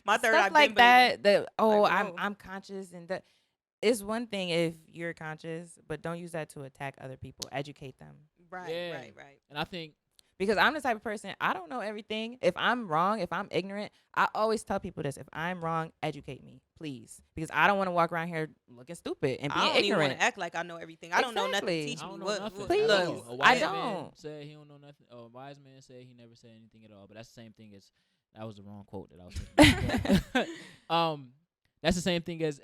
My third stuff I've like been believing. that. Like, I'm whoa. I'm conscious, and that it's one thing if you're conscious, but don't use that to attack other people. Educate them. Right, Yeah. right. and I think Because I'm the type of person, I don't know everything. If I'm wrong, if I'm ignorant, I always tell people this. If I'm wrong, educate me, please. Because I don't want to walk around here looking stupid and I being don't even want ignorant. to act like I know everything. I don't know nothing. Exactly. Teach I me don't know what. nothing. Please. at all. A I wise man don't. said he don't know nothing. A wise man said he never said anything at all. But that's the same thing as that was the wrong quote that I was thinking. That's the same thing as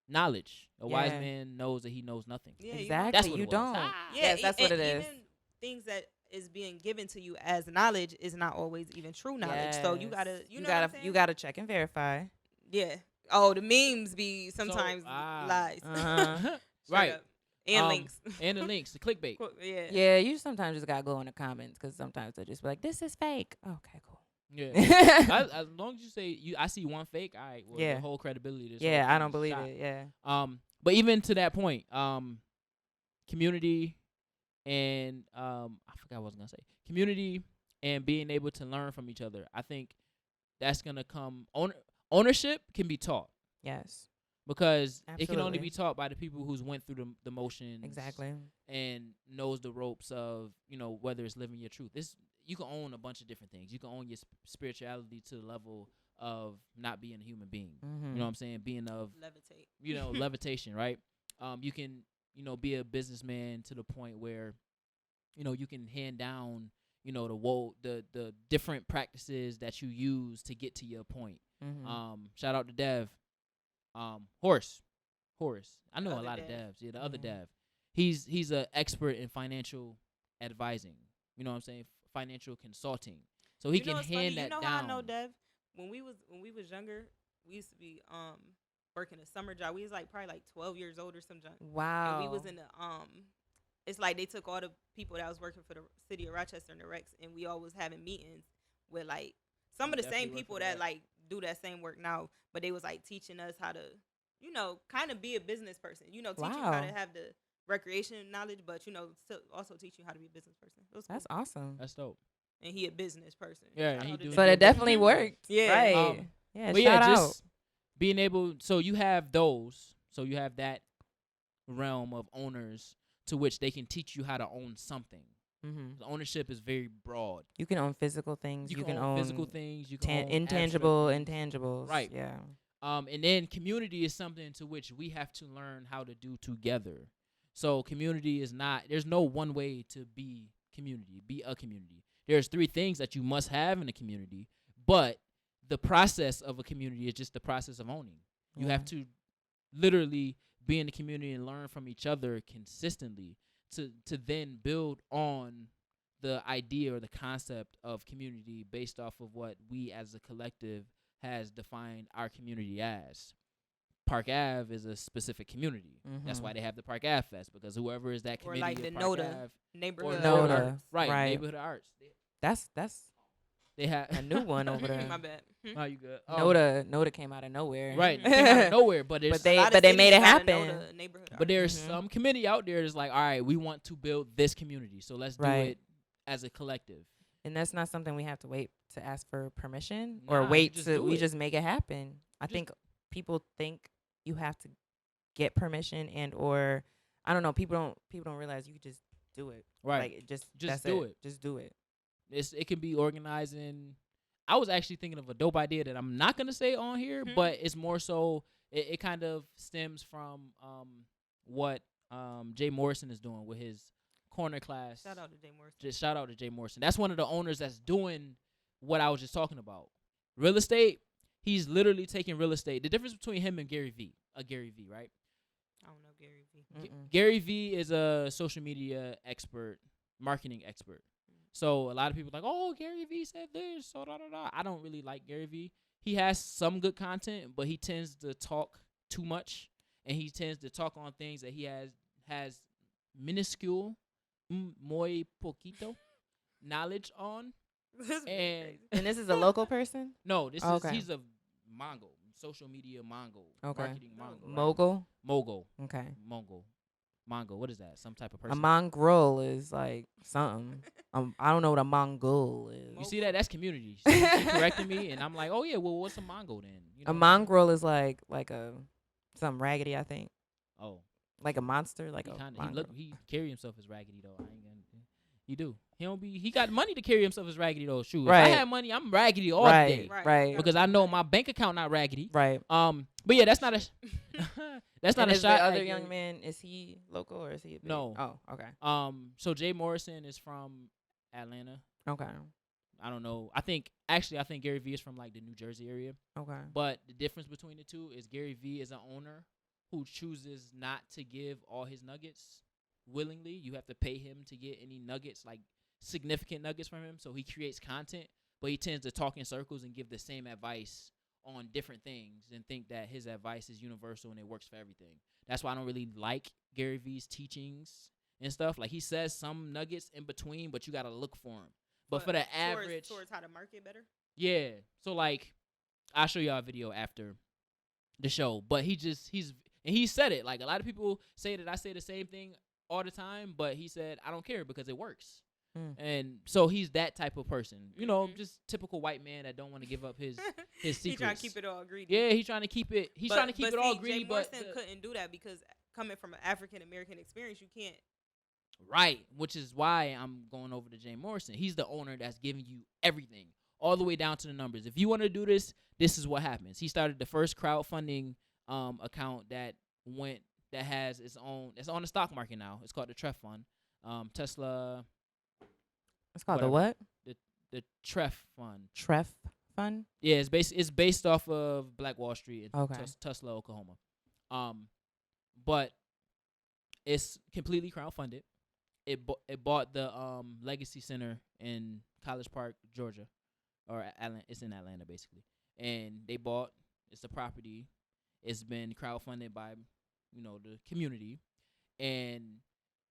knowledge. A wise Yeah. man knows that he knows nothing. Yeah, Exactly. That's what You it was. don't. Yeah, Yes, that's what it is. Even things that is being given to you as knowledge is not always even true knowledge. So you Yes. gotta, you know what I'm saying? you gotta check and verify. Yeah. Oh, the memes be sometimes So, lies. Uh-huh. Straight Right. up. And links. And the links, the clickbait. Yeah. Yeah, you sometimes just gotta go in the comments, because sometimes they'll just be like, "This is fake." Okay, cool. Yeah. As long as you say I see one fake, all right. Well, Yeah. the whole credibility. Of this Yeah, whole I thing don't is believe shot. it. Yeah. But even to that point, community and I forgot what I was gonna say. Community and being able to learn from each other. I think that's gonna come. Ownership can be taught, Yes. because it can only Absolutely. be taught by the people who's went through the motions Exactly. and knows the ropes of, whether it's living your truth. You can own a bunch of different things. You can own your spirituality to the level of not being a human being. Mm-hmm. You know what I'm saying? Being of Levitate. levitation, right? You can be a businessman to the point where you can hand down the different practices that you use to get to your point. Mm-hmm. Shout out to Dev. Horace. I know The a other lot of Dev. Devs. Yeah, the other Mhm. Dev. He's an expert in financial advising. You know what I'm saying? Financial consulting. So he You know can what's funny? hand that You know down. how I know Dev? When we was younger, we used to be working a summer job. We was probably 12 years old or some junk. Wow. And we was in the it's like they took all the people that was working for the city of Rochester and the Recs, and we all was having meetings with some of the Definitely same work people for the that Recs. do that same work now, but they was like teaching us how to, you know, kind of be a business person. You know, teach you how to have the recreation knowledge, but you know, still also teach you how to be a business person. That's awesome. That's dope. And he a business person. Yeah, and he do. But it definitely worked. Yeah. Right. Yeah. But shout out. just being able. So you have those. So you have that realm of owners to which they can teach you how to own something. The ownership is very broad. You can own physical things. You can own physical things. You can own intangible, intangibles. Right. Yeah. And then community is something to which we have to learn how to do together. So community is not. There's no one way to be community. Be a community. There's 3 things that you must have in a community, but the process of a community is just the process of owning. You have to literally be in the community and learn from each other consistently to then build on the idea or the concept of community based off of what we as a collective has defined our community as. Park Ave is a specific community. That's why they have the Park Ave Fest, because whoever is that community, or like the Park NODA Ave, neighborhood arts. Right, neighborhood arts. That's they have a new one over there. My bad. No, you good. NODA came out of nowhere. Right, came out of nowhere, but they made it happen. But there's some committee out there that's like, all right, we want to build this community, so let's do it as a collective. And that's not something we have to wait to ask for permission Nah, or wait just to. We just make it happen. I think people think you have to get permission or I don't know. People don't realize you can just do it. Right. Like just do it. Just do it. It can be organizing. I was actually thinking of a dope idea that I'm not gonna say on here, but it's more so it kind of stems from what Jay Morrison is doing with his corner class. Shout out to Jay Morrison. Just shout out to Jay Morrison. That's one of the owners that's doing what I was just talking about. Real estate. He's literally taking real estate. The difference between him and Gary V, right? I don't know Gary V. Gary V is a social media expert, marketing expert. So a lot of people are like, oh, Gary V said this, so da da da. I don't really like Gary V. He has some good content, but he tends to talk too much, and he tends to talk on things that he has minuscule, muy poquito knowledge on. And this is a local person? No, he's a Mongol, social media Mongol, marketing Mongol. Mogul? Okay. Mongol, what is that? Some type of person? A mongrel is like something. I don't know what a Mongol is. You see that? That's community. She correcting me, and I'm like, oh yeah, well, what's a Mongol then? You know a mongrel is like a something raggedy, I think. Oh. Like a monster, like he carry himself as raggedy though. He do. He got money to carry himself as raggedy though. Shoot. Right. If I had money, I'm raggedy all day. Right. Because I know my bank account not raggedy. Right. But yeah, that's not a that's not a shot. The other young man, is he local or is he No. Oh, okay. So Jay Morrison is from Atlanta. Okay. I don't know. I think Gary V is from like the New Jersey area. Okay. But the difference between the two is Gary V is an owner who chooses not to give all his nuggets willingly. You have to pay him to get any nuggets, like significant nuggets from him. So he creates content, but he tends to talk in circles and give the same advice on different things and think that his advice is universal and it works for everything. That's why I don't really like Gary V's teachings and stuff. Like he says some nuggets in between, but you got to look for him. But for the average, towards how to market better. Yeah. So like, I'll show y'all a video after the show. But he said it. Like a lot of people say that I say the same thing all the time, but he said I don't care because it works. And so he's that type of person, you know, just typical white man that don't want to give up his secrets. He's trying to keep it all greedy. Yeah, he's trying to keep it. He's trying to keep it all greedy. Jay Morrison couldn't do that because coming from an African American experience, you can't. Right, which is why I'm going over to Jay Morrison. He's the owner that's giving you everything, all the way down to the numbers. If you want to do this, this is what happens. He started the first crowdfunding account that has its own. It's on the stock market now. It's called the Tref Fund. Tesla. It's called the what? The Tref Fund. Tref Fund? Yeah, it's based off of Black Wall Street in Tulsa, Oklahoma. But it's completely crowdfunded. It bought the Legacy Center in College Park, Georgia, or Atlanta. It's in Atlanta basically, and it's a property. It's been crowdfunded by, the community, and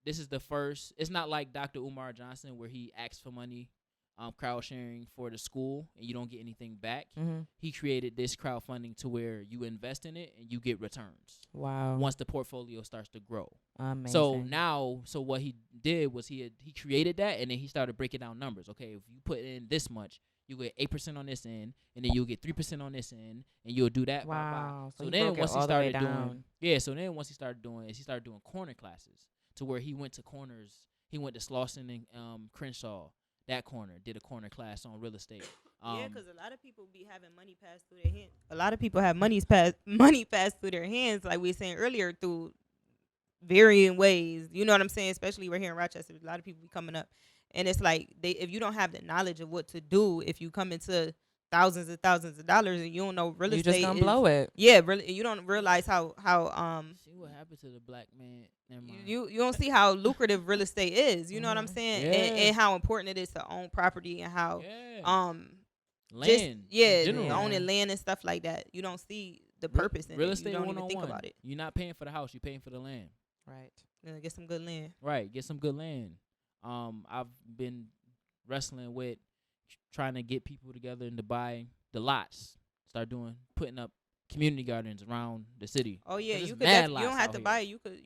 this is the first. It's not like Dr. Umar Johnson where he asks for money crowd sharing for the school and you don't get anything back. Mm-hmm. He created this crowdfunding to where you invest in it and you get returns. Wow. Once the portfolio starts to grow. Amazing. So what he did was he created that, and then he started breaking down numbers. Okay, if you put in this much, you get 8% on this end, and then you'll get 3% on this end, and you'll do that. Wow. So then once he started doing, he started doing corner classes to where he went to corners. He went to Slauson and Crenshaw. That corner did a corner class on real estate. Yeah, because a lot of people be having money passed through their hands. A lot of people have money passed through their hands, like we were saying earlier, through varying ways. You know what I'm saying? Especially right here in Rochester, a lot of people be coming up, and it's like if you don't have the knowledge of what to do, if you come into thousands of dollars and you don't know real estate, you just gonna blow it. Yeah, really, you don't realize how See what happened to the black man. Never mind. you don't see how lucrative real estate is. You know what I'm saying? Yeah. And how important it is to own property, and how land, owning land and stuff like that. You don't see the purpose in real it. estate. You don't even think about it. You're not paying for the house. You're paying for the land. Right. Get some good land. Right. Get some good land. I've been wrestling with trying to get people together and to buy the lots. Start putting up community gardens around the city. Oh yeah, you could. You You don't have to buy it. You could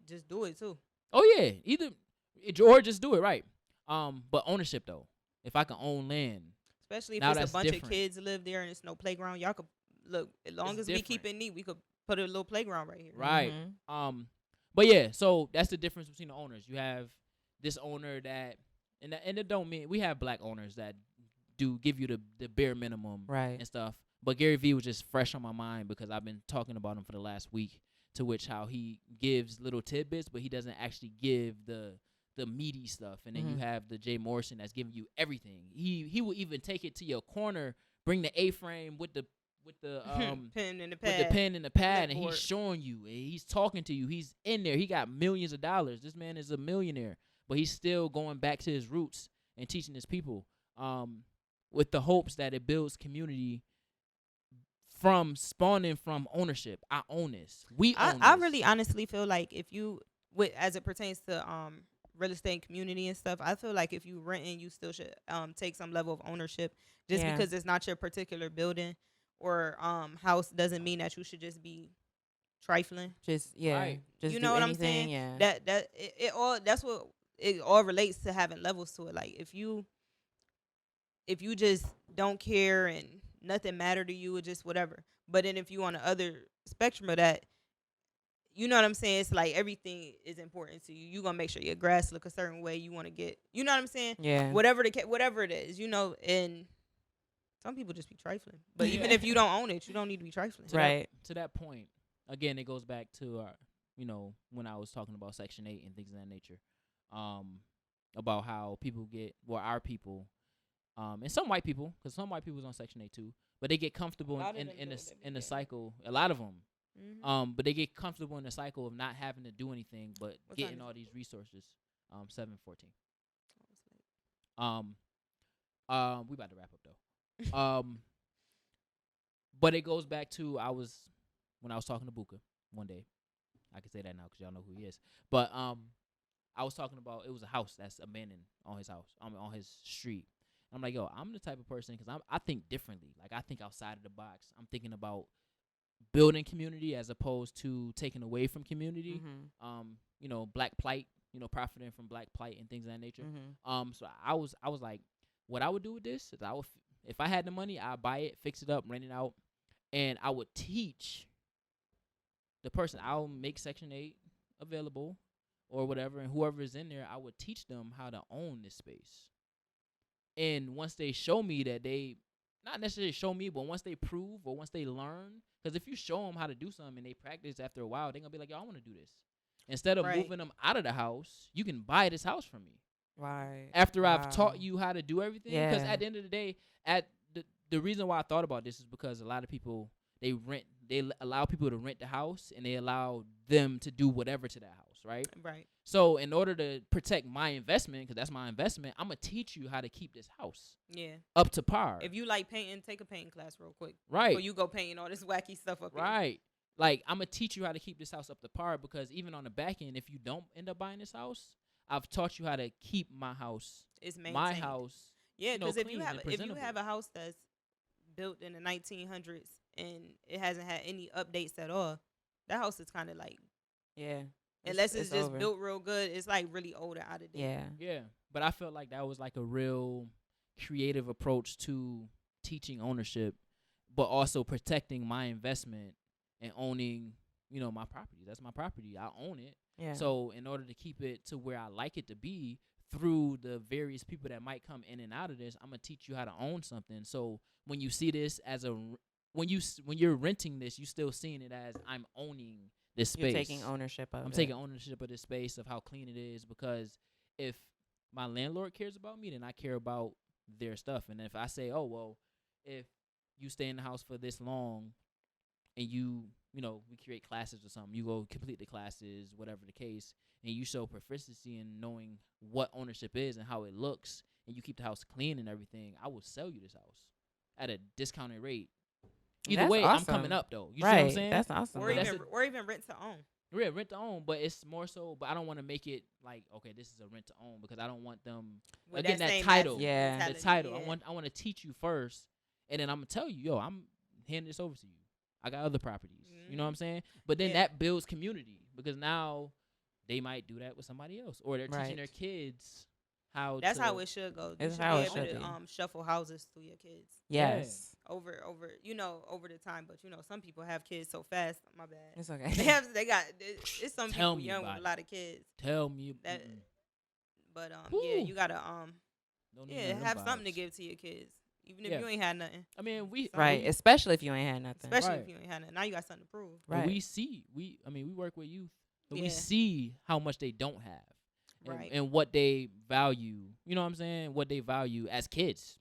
just do it too. Oh yeah, or just do it, right. But ownership though. If I can own land, especially if now it's that's a bunch different. of kids live there and it's no playground, y'all could look. As long It's as we different. keep it neat, we could put a little playground right here. right? Mm-hmm. But yeah, so that's the difference between the owners. You have this owner that, and it don't mean we have black owners that do give you the bare minimum, Right. and stuff. But Gary Vee was just fresh on my mind because I've been talking about him for the last week. To which how he gives little tidbits, but he doesn't actually give the meaty stuff. And then you have the Jay Morrison that's giving you everything. He will even take it to your corner, bring the A-frame with the pen and the with pad. the pen and the pad, and Clipboard. he's showing you, and he's talking to you. He's in there. He got millions of dollars. This man is a millionaire, but he's still going back to his roots and teaching his people, with the hopes that it builds community from spawning from ownership. I own this. We own I this. really honestly feel like if you, as it pertains to real estate community and stuff, I feel like if you renting, you still should take some level of ownership. Just Yeah. because it's not your particular building or house doesn't mean that you should just be trifling. Just Right. Just You do know what I'm anything, saying? Yeah. That it all, that's what it all relates to, having levels to it. Like if you just don't care and nothing matter to you, or just whatever. But then if you on the other spectrum of that, you know what I'm saying? It's like everything is important to you. You gonna make sure your grass look a certain way. You want to get, you know what I'm saying? Yeah. Whatever it is, and some people just be trifling. But even if you don't own it, you don't need to be trifling. Right. To that point, again, it goes back to when I was talking about Section 8 and things of that nature, about how people our people, and some white people, because some white people's on Section 8 too, but they get comfortable in the cycle. A lot of them, but they get comfortable in the cycle of not having to do anything, but What getting time all these resources. 7:14. We about to wrap up though. But it goes back to when I was talking to Buka one day. I can say that now because y'all know who he is. But I was talking about, it was a house that's abandoned on his house, on his street. I'm like, yo, I'm the type of person, because I think differently. Like, I think outside of the box. I'm thinking about building community as opposed to taking away from community. Black plight, profiting from black plight and things of that nature. So I was like, what I would do with this is if I had the money, I'd buy it, fix it up, rent it out, and I would teach the person. I'll make Section 8 available or whatever, and whoever is in there, I would teach them how to own this space. And once they show me that not necessarily show me, but once they prove or once they learn, because if you show them how to do something and they practice after a while, they're going to be like, yo, I want to do this. Instead of moving them out of the house, you can buy this house from me. Right. After I've taught you how to do everything. Because Yeah. at the end of the day, the reason why I thought about this is because a lot of people, they allow people to rent the house, and they allow them to do whatever to that house, right? Right. So in order to protect my investment, because that's my investment, I'm going to teach you how to keep this house Yeah. up to par. If you like painting, take a painting class real quick. Right. Or you go painting all this wacky stuff up here. Right. Like, I'm going to teach you how to keep this house up to par, because even on the back end, if you don't end up buying this house, I've taught you how to keep my house, It's maintained. my house, Yeah, you know, because if clean you and have presentable. a house that's built in the 1900s and it hasn't had any updates at all, that house is kind of like, Yeah. unless it's just over. built real good, it's like really old and out of date. Yeah. Yeah, but I felt like that was like a real creative approach to teaching ownership, but also protecting my investment and owning, you know, my property. That's my property. I own it. Yeah. So in order to keep it to where I like it to be, through the various people that might come in and out of this, I'm gonna teach you how to own something. So when you see this as when you're renting this, you still seeing it as I'm owning this space. You're taking ownership of it. I'm taking ownership of this space, of how clean it is, because if my landlord cares about me, then I care about their stuff. And if I say, oh, well, if you stay in the house for this long and you know, we create classes or something, you go complete the classes, whatever the case, and you show proficiency in knowing what ownership is and how it looks, and you keep the house clean and everything, I will sell you this house at a discounted rate. Either That's way, awesome. I'm coming up, though. You see Right. what I'm saying? That's awesome. Or even rent to own. Yeah, rent to own, but it's more so. But I don't want to make it like, okay, this is a rent to own, because I don't want them With again that same title. Yeah. The mentality, title. yeah. I want to teach you first, and then I'm gonna tell you, yo, I'm handing this over to you. I got other properties. You know what I'm saying? But then that builds community, because now they might do that with somebody else, or they're teaching their kids how. That's how it should go. It's you how should it be able should to be. shuffle houses through your kids. Yes. Over the time, but some people have kids so fast. My bad. It's okay. It's some Tell people me young about with it. a lot of kids. Tell me. That, but Whew. yeah, you gotta Don't need none of them have something to vibes. give to your kids, even if Yeah. you ain't had nothing. I mean, Right. Especially if you ain't had nothing. Especially Right. if you ain't had nothing. Now you got something to prove. But Right. we see, we work with youth, but we Yeah. see how much they don't have, and, Right. and what they value. You know what I'm saying? What they value as kids.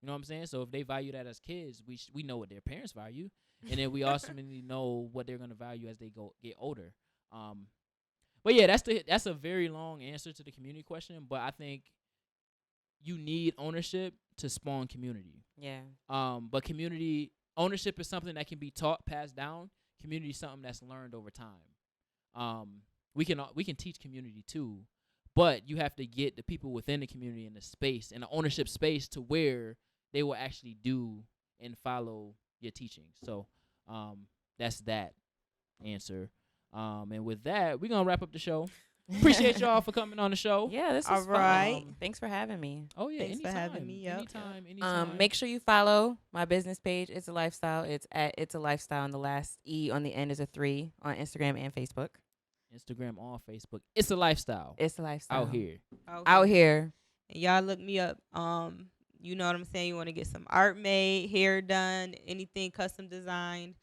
You know what I'm saying? So if they value that as kids, we know what their parents value, and then we ultimately know what they're gonna value as they get older. But yeah, that's a very long answer to the community question. But I think you need ownership to spawn community. Yeah. But community ownership is something that can be taught, passed down. Community is something that's learned over time. We can teach community too, but you have to get the people within the community in the space, in the ownership space, to where they will actually do and follow your teachings. So that's that answer. And with that, we're gonna wrap up the show. Appreciate y'all for coming on the show. Yeah, this All was right. fun. Thanks for having me. Oh yeah, Thanks for anytime. having me, yep. Anytime. Make sure you follow my business page. It's a Lifestyle. It's at It's a Lifestyle, and the last E on the end is a 3 on Instagram and Facebook. Instagram, on Facebook. It's a lifestyle. It's a Lifestyle Out here. Out here. And y'all look me up. You know what I'm saying? You want to get some art made, hair done, anything custom designed,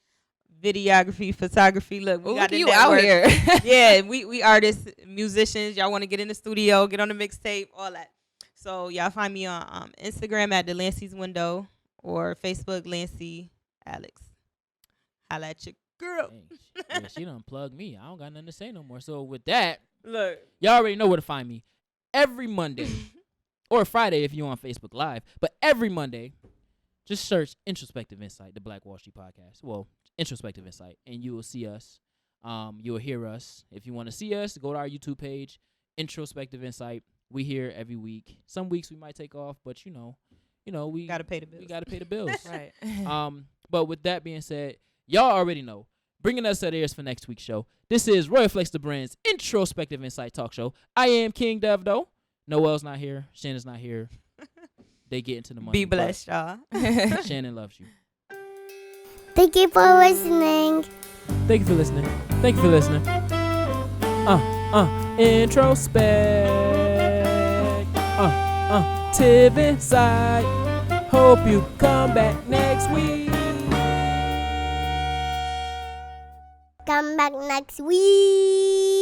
videography, photography. Look, we got the you out network. here. Yeah, we artists, musicians. Y'all want to get in the studio, get on the mixtape, all that. So y'all find me on Instagram at the Lancey's Window, or Facebook Lancey Alex. Holla at your girl. Dang, yeah, she done plugged me. I don't got nothing to say no more. So with that, Look, y'all already know where to find me. Every Monday or Friday if you're on Facebook Live, but every Monday, just search Introspective Insight, the Black Wall Street podcast. Well, Introspective Insight, and you will see us. You will hear us. If you want to see us, go to our YouTube page, Introspective Insight. We here every week. Some weeks we might take off, but you know, we gotta pay the bills. We gotta pay the bills. Right. But with that being said, y'all already know. Bringing us at ears for next week's show. This is RoyalFlexTheBrand's Introspective Insight Talk Show. I am KingDevDoe. Noel's not here. Shannon's not here. They get into the money. Be blessed, y'all. Shannon loves you. Thank you for listening. Thank you for listening. Thank you for listening. Introspect. Tiv Insight. Hope you come back next week. Come back next week.